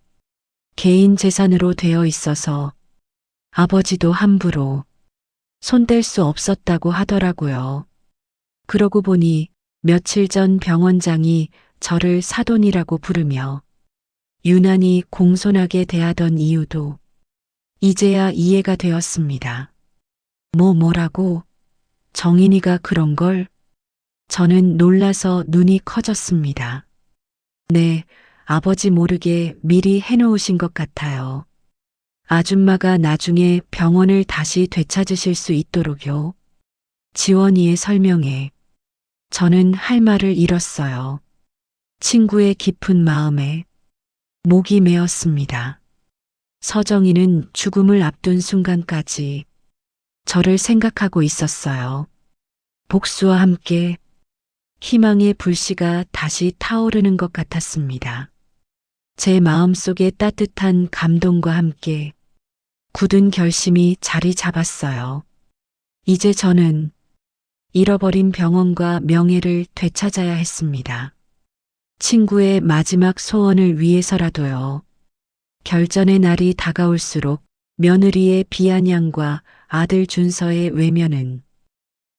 개인 재산으로 되어 있어서 아버지도 함부로 손댈 수 없었다고 하더라고요. 그러고 보니 며칠 전 병원장이 저를 사돈이라고 부르며 유난히 공손하게 대하던 이유도 이제야 이해가 되었습니다. 뭐라고? 정인이가 그런 걸? 저는 놀라서 눈이 커졌습니다. 네, 아버지 모르게 미리 해놓으신 것 같아요. 아줌마가 나중에 병원을 다시 되찾으실 수 있도록요. 지원이의 설명에 저는 할 말을 잃었어요. 친구의 깊은 마음에 목이 메었습니다. 서정이는 죽음을 앞둔 순간까지 저를 생각하고 있었어요. 복수와 함께 희망의 불씨가 다시 타오르는 것 같았습니다. 제 마음속에 따뜻한 감동과 함께 굳은 결심이 자리 잡았어요. 이제 저는 잃어버린 병원과 명예를 되찾아야 했습니다. 친구의 마지막 소원을 위해서라도요. 결전의 날이 다가올수록 며느리의 비아냥과 아들 준서의 외면은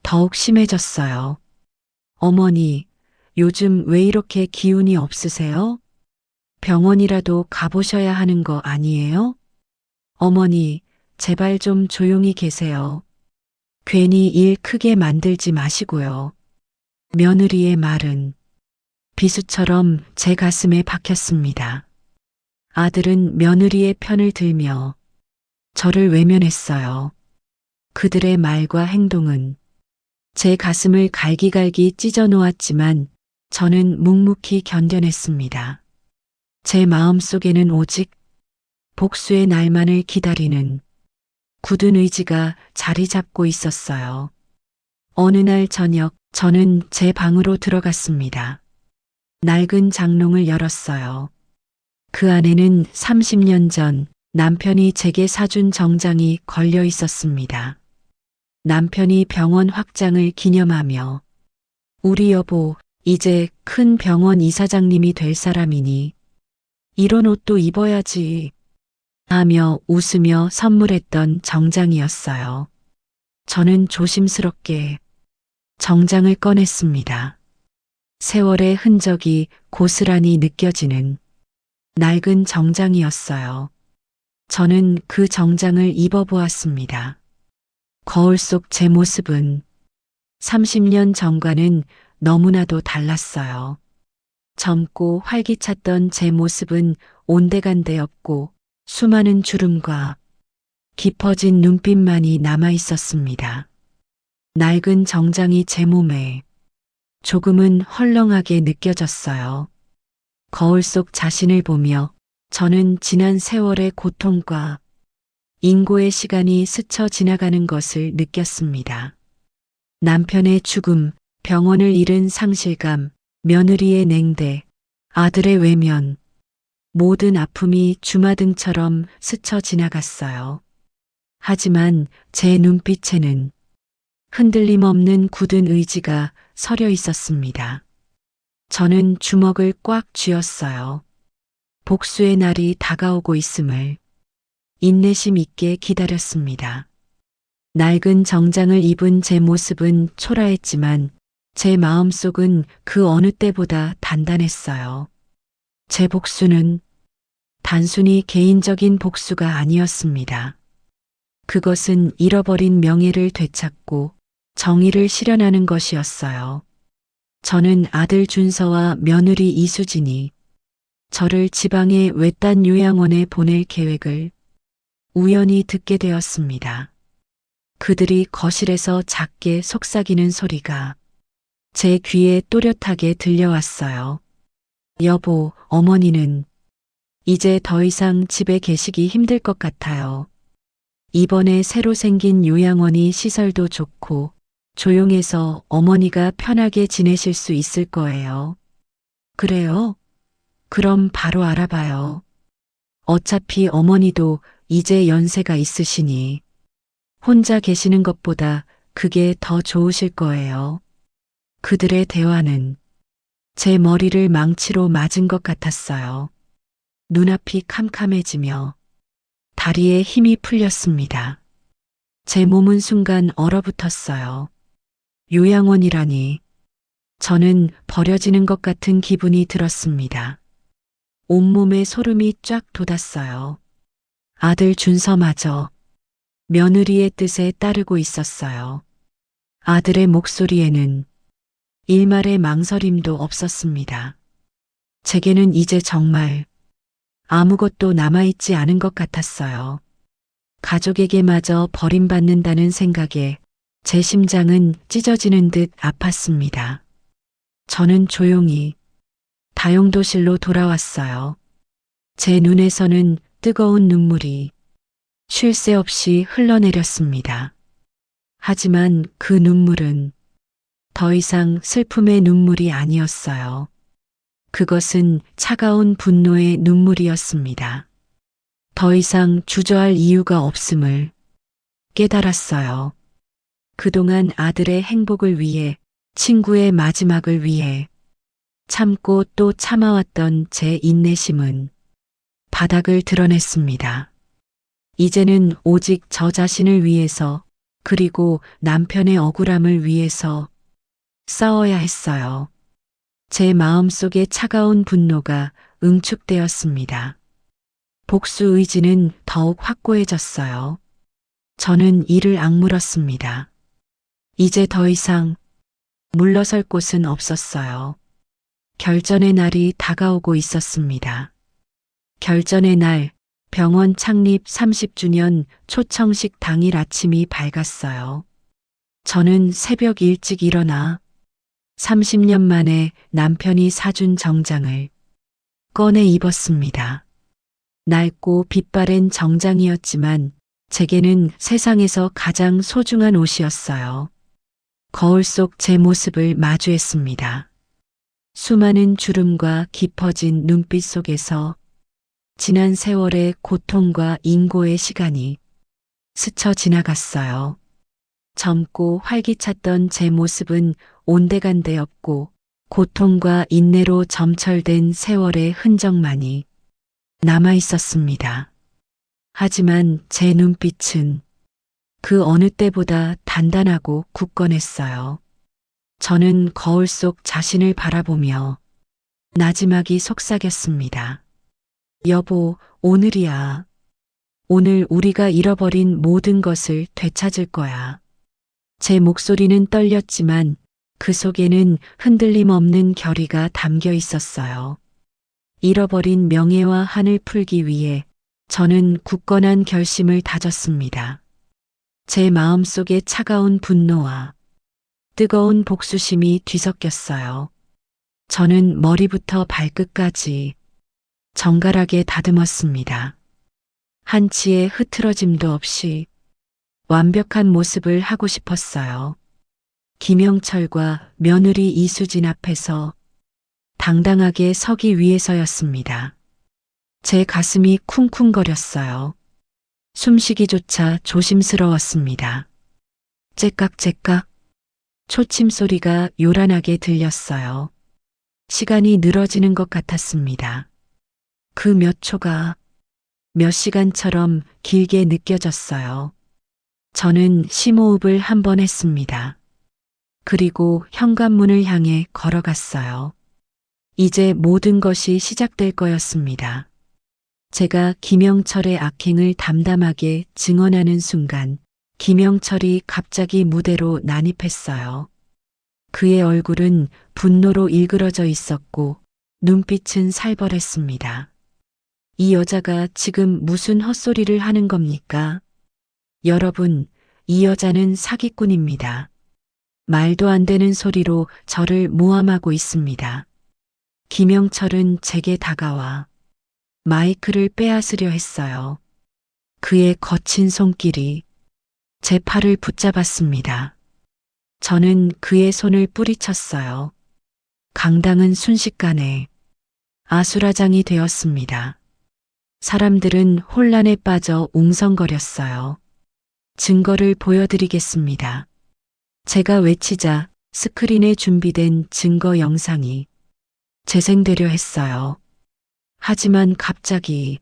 더욱 심해졌어요. 어머니, 요즘 왜 이렇게 기운이 없으세요? 병원이라도 가보셔야 하는 거 아니에요? 어머니, 제발 좀 조용히 계세요. 괜히 일 크게 만들지 마시고요. 며느리의 말은 비수처럼 제 가슴에 박혔습니다. 아들은 며느리의 편을 들며 저를 외면했어요. 그들의 말과 행동은 제 가슴을 갈기갈기 찢어 놓았지만 저는 묵묵히 견뎌냈습니다. 제 마음속에는 오직 복수의 날만을 기다리는 굳은 의지가 자리 잡고 있었어요. 어느 날 저녁 저는 제 방으로 들어갔습니다. 낡은 장롱을 열었어요. 그 안에는 30년 전 남편이 제게 사준 정장이 걸려 있었습니다. 남편이 병원 확장을 기념하며 우리 여보 이제 큰 병원 이사장님이 될 사람이니 이런 옷도 입어야지 하며 웃으며 선물했던 정장이었어요. 저는 조심스럽게 정장을 꺼냈습니다. 세월의 흔적이 고스란히 느껴지는 낡은 정장이었어요. 저는 그 정장을 입어보았습니다. 거울 속 제 모습은 30년 전과는 너무나도 달랐어요. 젊고 활기찼던 제 모습은 온데간데 없고 수많은 주름과 깊어진 눈빛만이 남아 있었습니다. 낡은 정장이 제 몸에 조금은 헐렁하게 느껴졌어요. 거울 속 자신을 보며 저는 지난 세월의 고통과 인고의 시간이 스쳐 지나가는 것을 느꼈습니다. 남편의 죽음, 병원을 잃은 상실감, 며느리의 냉대, 아들의 외면, 모든 아픔이 주마등처럼 스쳐 지나갔어요. 하지만 제 눈빛에는 흔들림 없는 굳은 의지가 서려 있었습니다. 저는 주먹을 꽉 쥐었어요. 복수의 날이 다가오고 있음을 인내심 있게 기다렸습니다. 낡은 정장을 입은 제 모습은 초라했지만 제 마음속은 그 어느 때보다 단단했어요. 제 복수는 단순히 개인적인 복수가 아니었습니다. 그것은 잃어버린 명예를 되찾고 정의를 실현하는 것이었어요. 저는 아들 준서와 며느리 이수진이 저를 지방의 외딴 요양원에 보낼 계획을 우연히 듣게 되었습니다. 그들이 거실에서 작게 속삭이는 소리가 제 귀에 또렷하게 들려왔어요. 여보, 어머니는 이제 더 이상 집에 계시기 힘들 것 같아요. 이번에 새로 생긴 요양원이 시설도 좋고 조용해서 어머니가 편하게 지내실 수 있을 거예요. 그래요? 그럼 바로 알아봐요. 어차피 어머니도 이제 연세가 있으시니 혼자 계시는 것보다 그게 더 좋으실 거예요. 그들의 대화는 제 머리를 망치로 맞은 것 같았어요. 눈앞이 캄캄해지며 다리에 힘이 풀렸습니다. 제 몸은 순간 얼어붙었어요. 요양원이라니 저는 버려지는 것 같은 기분이 들었습니다. 온몸에 소름이 쫙 돋았어요. 아들 준서마저 며느리의 뜻에 따르고 있었어요. 아들의 목소리에는 일말의 망설임도 없었습니다. 제게는 이제 정말 아무것도 남아있지 않은 것 같았어요. 가족에게마저 버림받는다는 생각에 제 심장은 찢어지는 듯 아팠습니다. 저는 조용히 다용도실로 돌아왔어요. 제 눈에서는 뜨거운 눈물이 쉴 새 없이 흘러내렸습니다. 하지만 그 눈물은 더 이상 슬픔의 눈물이 아니었어요. 그것은 차가운 분노의 눈물이었습니다. 더 이상 주저할 이유가 없음을 깨달았어요. 그동안 아들의 행복을 위해, 친구의 마지막을 위해 참고 또 참아왔던 제 인내심은 바닥을 드러냈습니다. 이제는 오직 저 자신을 위해서, 그리고 남편의 억울함을 위해서 싸워야 했어요. 제 마음속의 차가운 분노가 응축되었습니다. 복수 의지는 더욱 확고해졌어요. 저는 이를 악물었습니다. 이제 더 이상 물러설 곳은 없었어요. 결전의 날이 다가오고 있었습니다. 결전의 날, 병원 창립 30주년 초청식 당일 아침이 밝았어요. 저는 새벽 일찍 일어나 30년 만에 남편이 사준 정장을 꺼내 입었습니다. 낡고 빛바랜 정장이었지만 제게는 세상에서 가장 소중한 옷이었어요. 거울 속 제 모습을 마주했습니다. 수많은 주름과 깊어진 눈빛 속에서 지난 세월의 고통과 인고의 시간이 스쳐 지나갔어요. 젊고 활기찼던 제 모습은 온데간데 없고 고통과 인내로 점철된 세월의 흔적만이 남아 있었습니다. 하지만 제 눈빛은 그 어느 때보다 단단하고 굳건했어요. 저는 거울 속 자신을 바라보며 나지막이 속삭였습니다. 여보, 오늘이야. 오늘 우리가 잃어버린 모든 것을 되찾을 거야. 제 목소리는 떨렸지만 그 속에는 흔들림 없는 결의가 담겨 있었어요. 잃어버린 명예와 한을 풀기 위해 저는 굳건한 결심을 다졌습니다. 제 마음속에 차가운 분노와 뜨거운 복수심이 뒤섞였어요. 저는 머리부터 발끝까지 정갈하게 다듬었습니다. 한치의 흐트러짐도 없이 완벽한 모습을 하고 싶었어요. 김영철과 며느리 이수진 앞에서 당당하게 서기 위해서였습니다. 제 가슴이 쿵쿵거렸어요. 숨쉬기조차 조심스러웠습니다. 째깍째깍 초침 소리가 요란하게 들렸어요. 시간이 늘어지는 것 같았습니다. 그 몇 초가 몇 시간처럼 길게 느껴졌어요. 저는 심호흡을 한 번 했습니다. 그리고 현관문을 향해 걸어갔어요. 이제 모든 것이 시작될 거였습니다. 제가 김영철의 악행을 담담하게 증언하는 순간 김영철이 갑자기 무대로 난입했어요. 그의 얼굴은 분노로 일그러져 있었고 눈빛은 살벌했습니다. 이 여자가 지금 무슨 헛소리를 하는 겁니까? 여러분, 이 여자는 사기꾼입니다. 말도 안 되는 소리로 저를 모함하고 있습니다. 김영철은 제게 다가와 마이크를 빼앗으려 했어요. 그의 거친 손길이 제 팔을 붙잡았습니다. 저는 그의 손을 뿌리쳤어요. 강당은 순식간에 아수라장이 되었습니다. 사람들은 혼란에 빠져 웅성거렸어요. 증거를 보여드리겠습니다. 제가 외치자 스크린에 준비된 증거 영상이 재생되려 했어요. 하지만 갑자기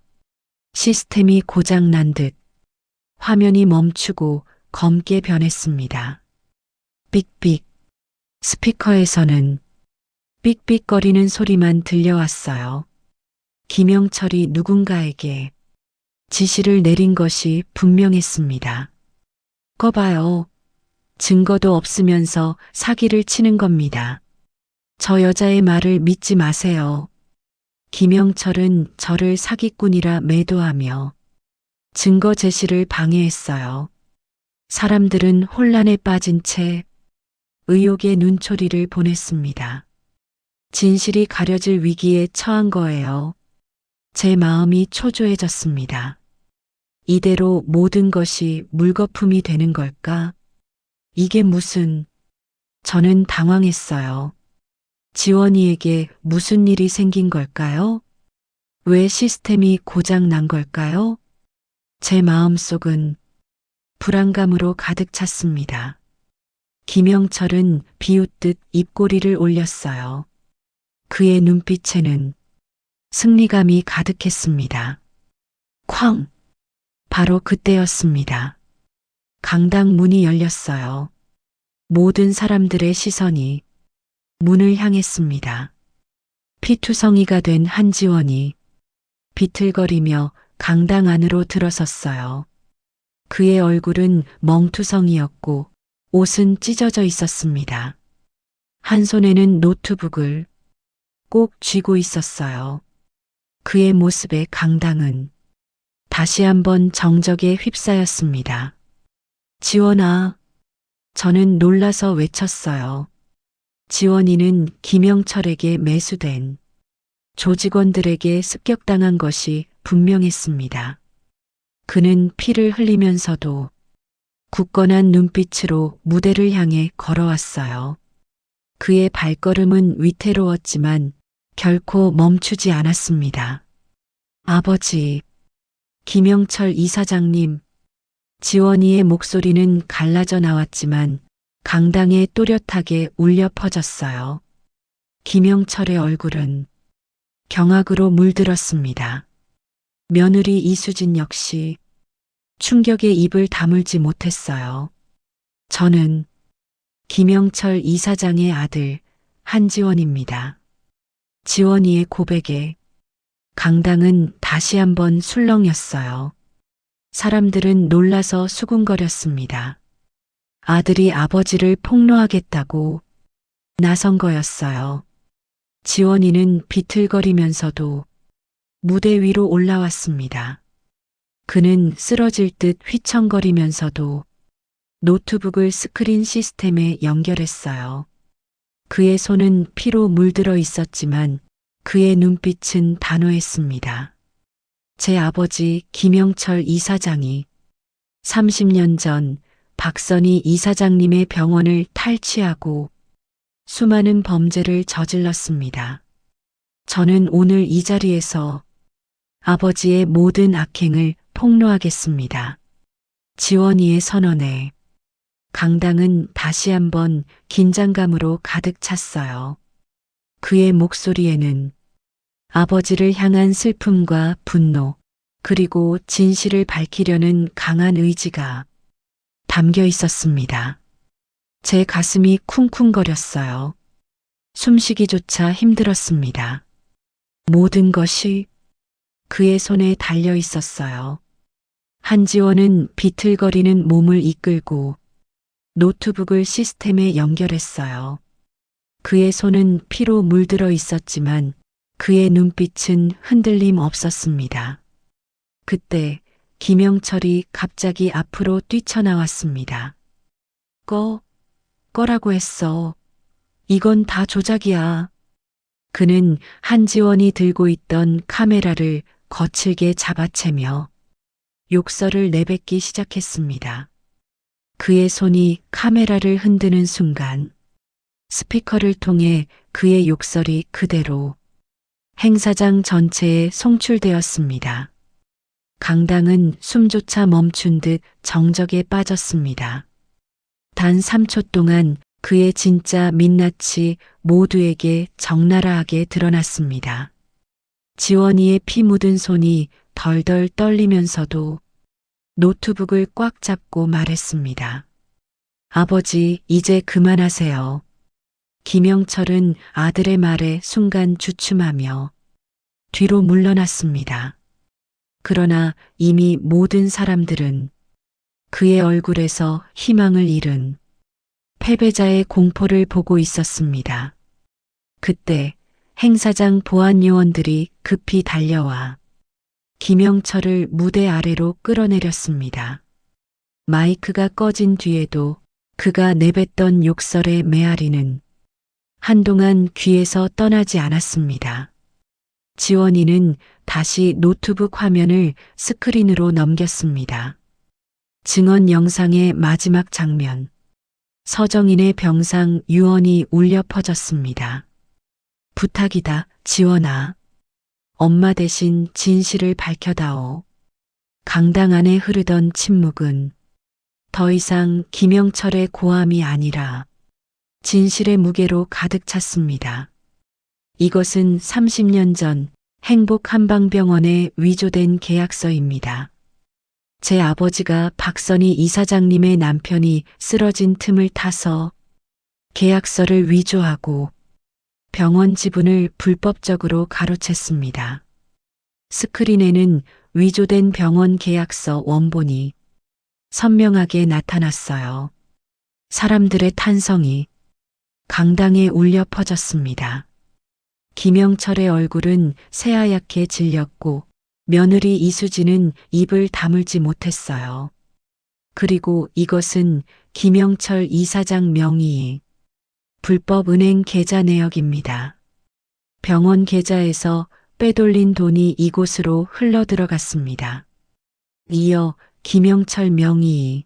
시스템이 고장난 듯 화면이 멈추고 검게 변했습니다. 삑삑. 스피커에서는 삑삑거리는 소리만 들려왔어요. 김영철이 누군가에게 지시를 내린 것이 분명했습니다. 꺼봐요. 증거도 없으면서 사기를 치는 겁니다. 저 여자의 말을 믿지 마세요. 김영철은 저를 사기꾼이라 매도하며 증거 제시를 방해했어요. 사람들은 혼란에 빠진 채 의혹의 눈초리를 보냈습니다. 진실이 가려질 위기에 처한 거예요. 제 마음이 초조해졌습니다. 이대로 모든 것이 물거품이 되는 걸까? 이게 무슨... 저는 당황했어요. 지원이에게 무슨 일이 생긴 걸까요? 왜 시스템이 고장 난 걸까요? 제 마음속은 불안감으로 가득 찼습니다. 김영철은 비웃듯 입꼬리를 올렸어요. 그의 눈빛에는 승리감이 가득했습니다. 쾅! 바로 그때였습니다. 강당 문이 열렸어요. 모든 사람들의 시선이 문을 향했습니다. 피투성이가 된 한지원이 비틀거리며 강당 안으로 들어섰어요. 그의 얼굴은 멍투성이었고 옷은 찢어져 있었습니다. 한 손에는 노트북을 꼭 쥐고 있었어요. 그의 모습에 강당은 다시 한번 정적에 휩싸였습니다. 지원아, 저는 놀라서 외쳤어요. 지원이는 김영철에게 매수된 조직원들에게 습격당한 것이 분명했습니다. 그는 피를 흘리면서도 굳건한 눈빛으로 무대를 향해 걸어왔어요. 그의 발걸음은 위태로웠지만 결코 멈추지 않았습니다. 아버지, 김영철 이사장님, 지원이의 목소리는 갈라져 나왔지만 강당에 또렷하게 울려 퍼졌어요. 김영철의 얼굴은 경악으로 물들었습니다. 며느리 이수진 역시 충격에 입을 다물지 못했어요. 저는 김영철 이사장의 아들 한지원입니다. 지원이의 고백에 강당은 다시 한번 술렁였어요. 사람들은 놀라서 수군거렸습니다. 아들이 아버지를 폭로하겠다고 나선 거였어요. 지원이는 비틀거리면서도 무대 위로 올라왔습니다. 그는 쓰러질 듯 휘청거리면서도 노트북을 스크린 시스템에 연결했어요. 그의 손은 피로 물들어 있었지만 그의 눈빛은 단호했습니다. 제 아버지 김영철 이사장이 30년 전 박선희 이사장님의 병원을 탈취하고 수많은 범죄를 저질렀습니다. 저는 오늘 이 자리에서 아버지의 모든 악행을 폭로하겠습니다. 지원이의 선언에 강당은 다시 한번 긴장감으로 가득 찼어요. 그의 목소리에는 아버지를 향한 슬픔과 분노, 그리고 진실을 밝히려는 강한 의지가 담겨 있었습니다. 제 가슴이 쿵쿵거렸어요. 숨쉬기조차 힘들었습니다. 모든 것이 그의 손에 달려 있었어요. 한지원은 비틀거리는 몸을 이끌고 노트북을 시스템에 연결했어요. 그의 손은 피로 물들어 있었지만 그의 눈빛은 흔들림 없었습니다. 그때 김영철이 갑자기 앞으로 뛰쳐나왔습니다. 꺼라고 했어. 이건 다 조작이야. 그는 한지원이 들고 있던 카메라를 거칠게 잡아채며 욕설을 내뱉기 시작했습니다. 그의 손이 카메라를 흔드는 순간 스피커를 통해 그의 욕설이 그대로 행사장 전체에 송출되었습니다. 강당은 숨조차 멈춘 듯 정적에 빠졌습니다. 단 3초 동안 그의 진짜 민낯이 모두에게 적나라하게 드러났습니다. 지원이의 피 묻은 손이 덜덜 떨리면서도 노트북을 꽉 잡고 말했습니다. 아버지, 이제 그만하세요. 김영철은 아들의 말에 순간 주춤하며 뒤로 물러났습니다. 그러나 이미 모든 사람들은 그의 얼굴에서 희망을 잃은 패배자의 공포를 보고 있었습니다. 그때 행사장 보안 요원들이 급히 달려와 김영철을 무대 아래로 끌어내렸습니다. 마이크가 꺼진 뒤에도 그가 내뱉던 욕설의 메아리는 한동안 귀에서 떠나지 않았습니다. 지원이는 다시 노트북 화면을 스크린으로 넘겼습니다. 증언 영상의 마지막 장면. 서정인의 병상 유언이 울려 퍼졌습니다. 부탁이다, 지원아. 엄마 대신 진실을 밝혀다오. 강당 안에 흐르던 침묵은 더 이상 김영철의 고함이 아니라 진실의 무게로 가득 찼습니다. 이것은 30년 전 행복한방병원에 위조된 계약서입니다. 제 아버지가 박선희 이사장님의 남편이 쓰러진 틈을 타서 계약서를 위조하고 병원 지분을 불법적으로 가로챘습니다. 스크린에는 위조된 병원 계약서 원본이 선명하게 나타났어요. 사람들의 탄성이 강당에 울려 퍼졌습니다. 김영철의 얼굴은 새하얗게 질렸고 며느리 이수진은 입을 다물지 못했어요. 그리고 이것은 김영철 이사장 명의의 불법 은행 계좌 내역입니다. 병원 계좌에서 빼돌린 돈이 이곳으로 흘러 들어갔습니다. 이어 김영철 명의의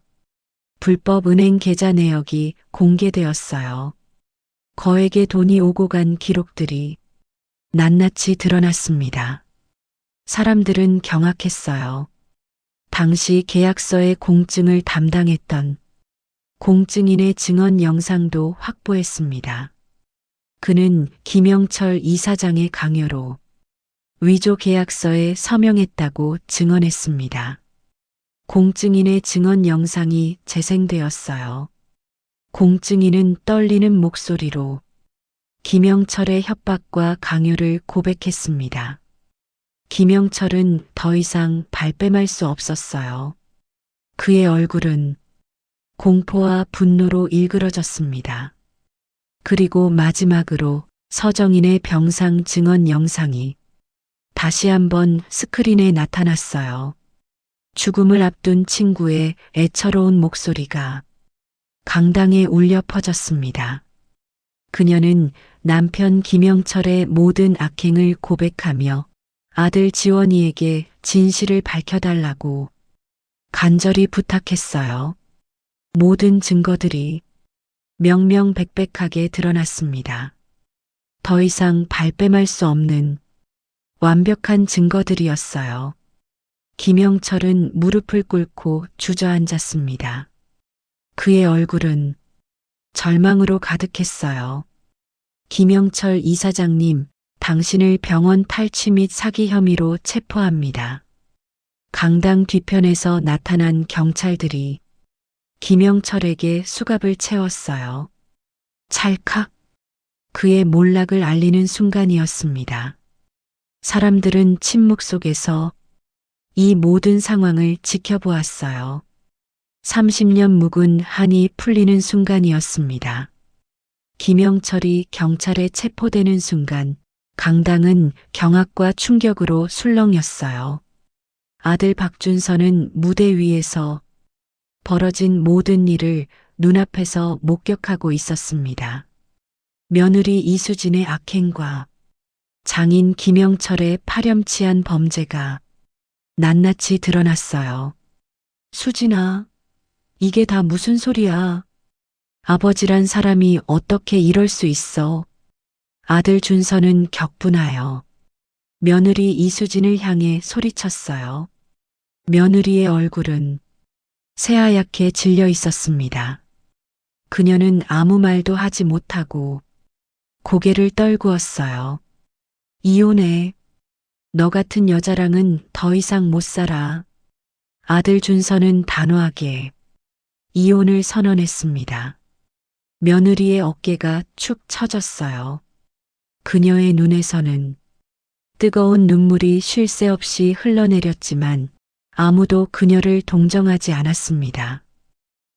불법 은행 계좌 내역이 공개되었어요. 거액의 돈이 오고 간 기록들이 낱낱이 드러났습니다. 사람들은 경악했어요. 당시 계약서의 공증을 담당했던 공증인의 증언 영상도 확보했습니다. 그는 김영철 이사장의 강요로 위조 계약서에 서명했다고 증언했습니다. 공증인의 증언 영상이 재생되었어요. 공증인은 떨리는 목소리로 김영철의 협박과 강요를 고백했습니다. 김영철은 더 이상 발뺌할 수 없었어요. 그의 얼굴은 공포와 분노로 일그러졌습니다. 그리고 마지막으로 서정인의 병상 증언 영상이 다시 한번 스크린에 나타났어요. 죽음을 앞둔 친구의 애처로운 목소리가 강당에 울려 퍼졌습니다. 그녀는 남편 김영철의 모든 악행을 고백하며 아들 지원이에게 진실을 밝혀달라고 간절히 부탁했어요. 모든 증거들이 명명백백하게 드러났습니다. 더 이상 발뺌할 수 없는 완벽한 증거들이었어요. 김영철은 무릎을 꿇고 주저앉았습니다. 그의 얼굴은 절망으로 가득했어요. 김영철 이사장님, 당신을 병원 탈취 및 사기 혐의로 체포합니다. 강당 뒤편에서 나타난 경찰들이 김영철에게 수갑을 채웠어요. 찰칵! 그의 몰락을 알리는 순간이었습니다. 사람들은 침묵 속에서 이 모든 상황을 지켜보았어요. 30년 묵은 한이 풀리는 순간이었습니다. 김영철이 경찰에 체포되는 순간 강당은 경악과 충격으로 술렁였어요. 아들 박준서는 무대 위에서 벌어진 모든 일을 눈앞에서 목격하고 있었습니다. 며느리 이수진의 악행과 장인 김영철의 파렴치한 범죄가 낱낱이 드러났어요. 수진아, 이게 다 무슨 소리야? 아버지란 사람이 어떻게 이럴 수 있어? 아들 준서는 격분하여 며느리 이수진을 향해 소리쳤어요. 며느리의 얼굴은 새하얗게 질려 있었습니다. 그녀는 아무 말도 하지 못하고 고개를 떨구었어요. 이혼해. 너 같은 여자랑은 더 이상 못 살아. 아들 준서는 단호하게 이혼을 선언했습니다. 며느리의 어깨가 축 처졌어요. 그녀의 눈에서는 뜨거운 눈물이 쉴 새 없이 흘러내렸지만 아무도 그녀를 동정하지 않았습니다.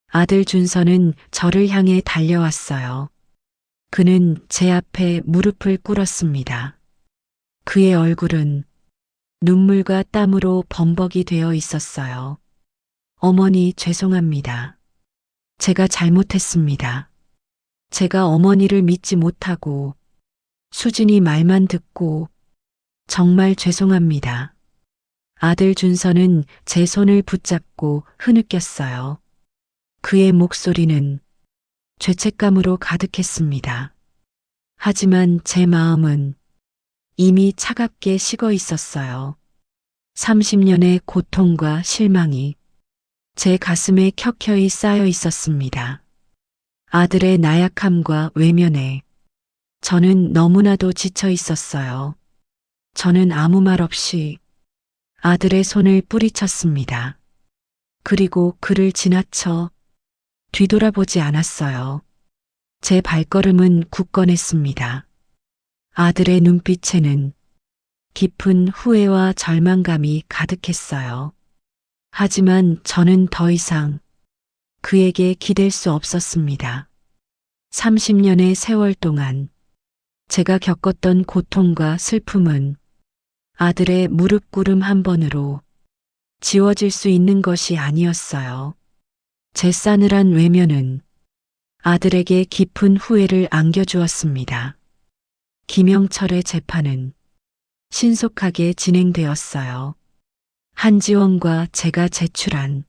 아들 준서는 저를 향해 달려왔어요. 그는 제 앞에 무릎을 꿇었습니다. 그의 얼굴은 눈물과 땀으로 범벅이 되어 있었어요. 어머니 죄송합니다. 제가 잘못했습니다. 제가 어머니를 믿지 못하고 수진이 말만 듣고 정말 죄송합니다. 아들 준서는 제 손을 붙잡고 흐느꼈어요. 그의 목소리는 죄책감으로 가득했습니다. 하지만 제 마음은 이미 차갑게 식어 있었어요. 30년의 고통과 실망이 제 가슴에 켜켜이 쌓여 있었습니다. 아들의 나약함과 외면에 저는 너무나도 지쳐 있었어요. 저는 아무 말 없이 아들의 손을 뿌리쳤습니다. 그리고 그를 지나쳐 뒤돌아보지 않았어요. 제 발걸음은 굳건했습니다. 아들의 눈빛에는 깊은 후회와 절망감이 가득했어요. 하지만 저는 더 이상 그에게 기댈 수 없었습니다. 30년의 세월 동안 제가 겪었던 고통과 슬픔은 아들의 무릎 꿇음 한 번으로 지워질 수 있는 것이 아니었어요. 제 싸늘한 외면은 아들에게 깊은 후회를 안겨주었습니다. 김영철의 재판은 신속하게 진행되었어요. 한지원과 제가 제출한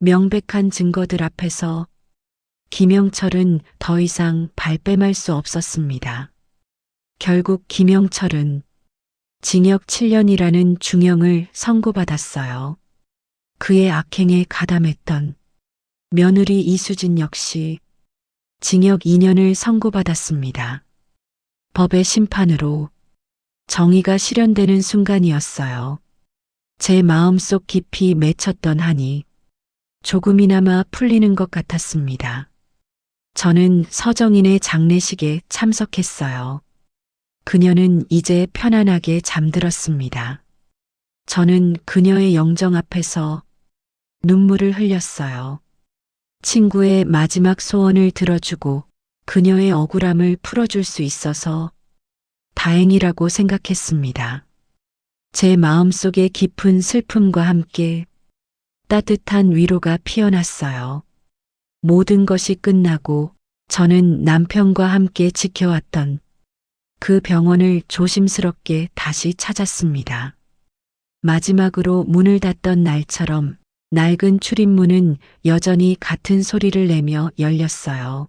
명백한 증거들 앞에서 김영철은 더 이상 발뺌할 수 없었습니다. 결국 김영철은 징역 7년이라는 중형을 선고받았어요. 그의 악행에 가담했던 며느리 이수진 역시 징역 2년을 선고받았습니다. 법의 심판으로 정의가 실현되는 순간이었어요. 제 마음속 깊이 맺혔던 한이 조금이나마 풀리는 것 같았습니다. 저는 서정인의 장례식에 참석했어요. 그녀는 이제 편안하게 잠들었습니다. 저는 그녀의 영정 앞에서 눈물을 흘렸어요. 친구의 마지막 소원을 들어주고 그녀의 억울함을 풀어줄 수 있어서 다행이라고 생각했습니다. 제 마음속에 깊은 슬픔과 함께 따뜻한 위로가 피어났어요. 모든 것이 끝나고 저는 남편과 함께 지켜왔던 그 병원을 조심스럽게 다시 찾았습니다. 마지막으로 문을 닫던 날처럼 낡은 출입문은 여전히 같은 소리를 내며 열렸어요.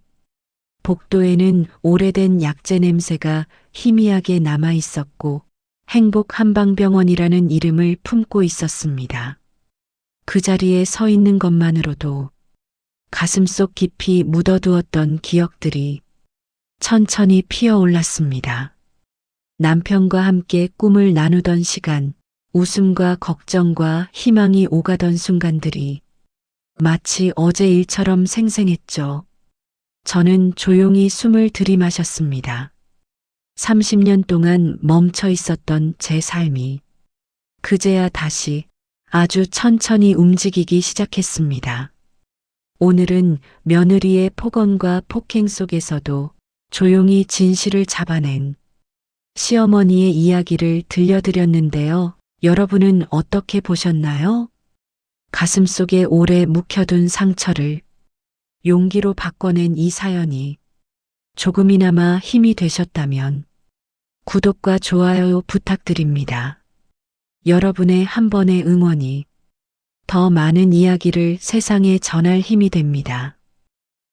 복도에는 오래된 약재 냄새가 희미하게 남아 있었고 행복 한방병원이라는 이름을 품고 있었습니다. 그 자리에 서 있는 것만으로도 가슴속 깊이 묻어두었던 기억들이 천천히 피어올랐습니다. 남편과 함께 꿈을 나누던 시간, 웃음과 걱정과 희망이 오가던 순간들이 마치 어제 일처럼 생생했죠. 저는 조용히 숨을 들이마셨습니다. 30년 동안 멈춰 있었던 제 삶이 그제야 다시 아주 천천히 움직이기 시작했습니다. 오늘은 며느리의 폭언과 폭행 속에서도 조용히 진실을 잡아낸 시어머니의 이야기를 들려드렸는데요. 여러분은 어떻게 보셨나요? 가슴속에 오래 묵혀둔 상처를 용기로 바꿔낸 이 사연이 조금이나마 힘이 되셨다면 구독과 좋아요 부탁드립니다. 여러분의 한 번의 응원이 더 많은 이야기를 세상에 전할 힘이 됩니다.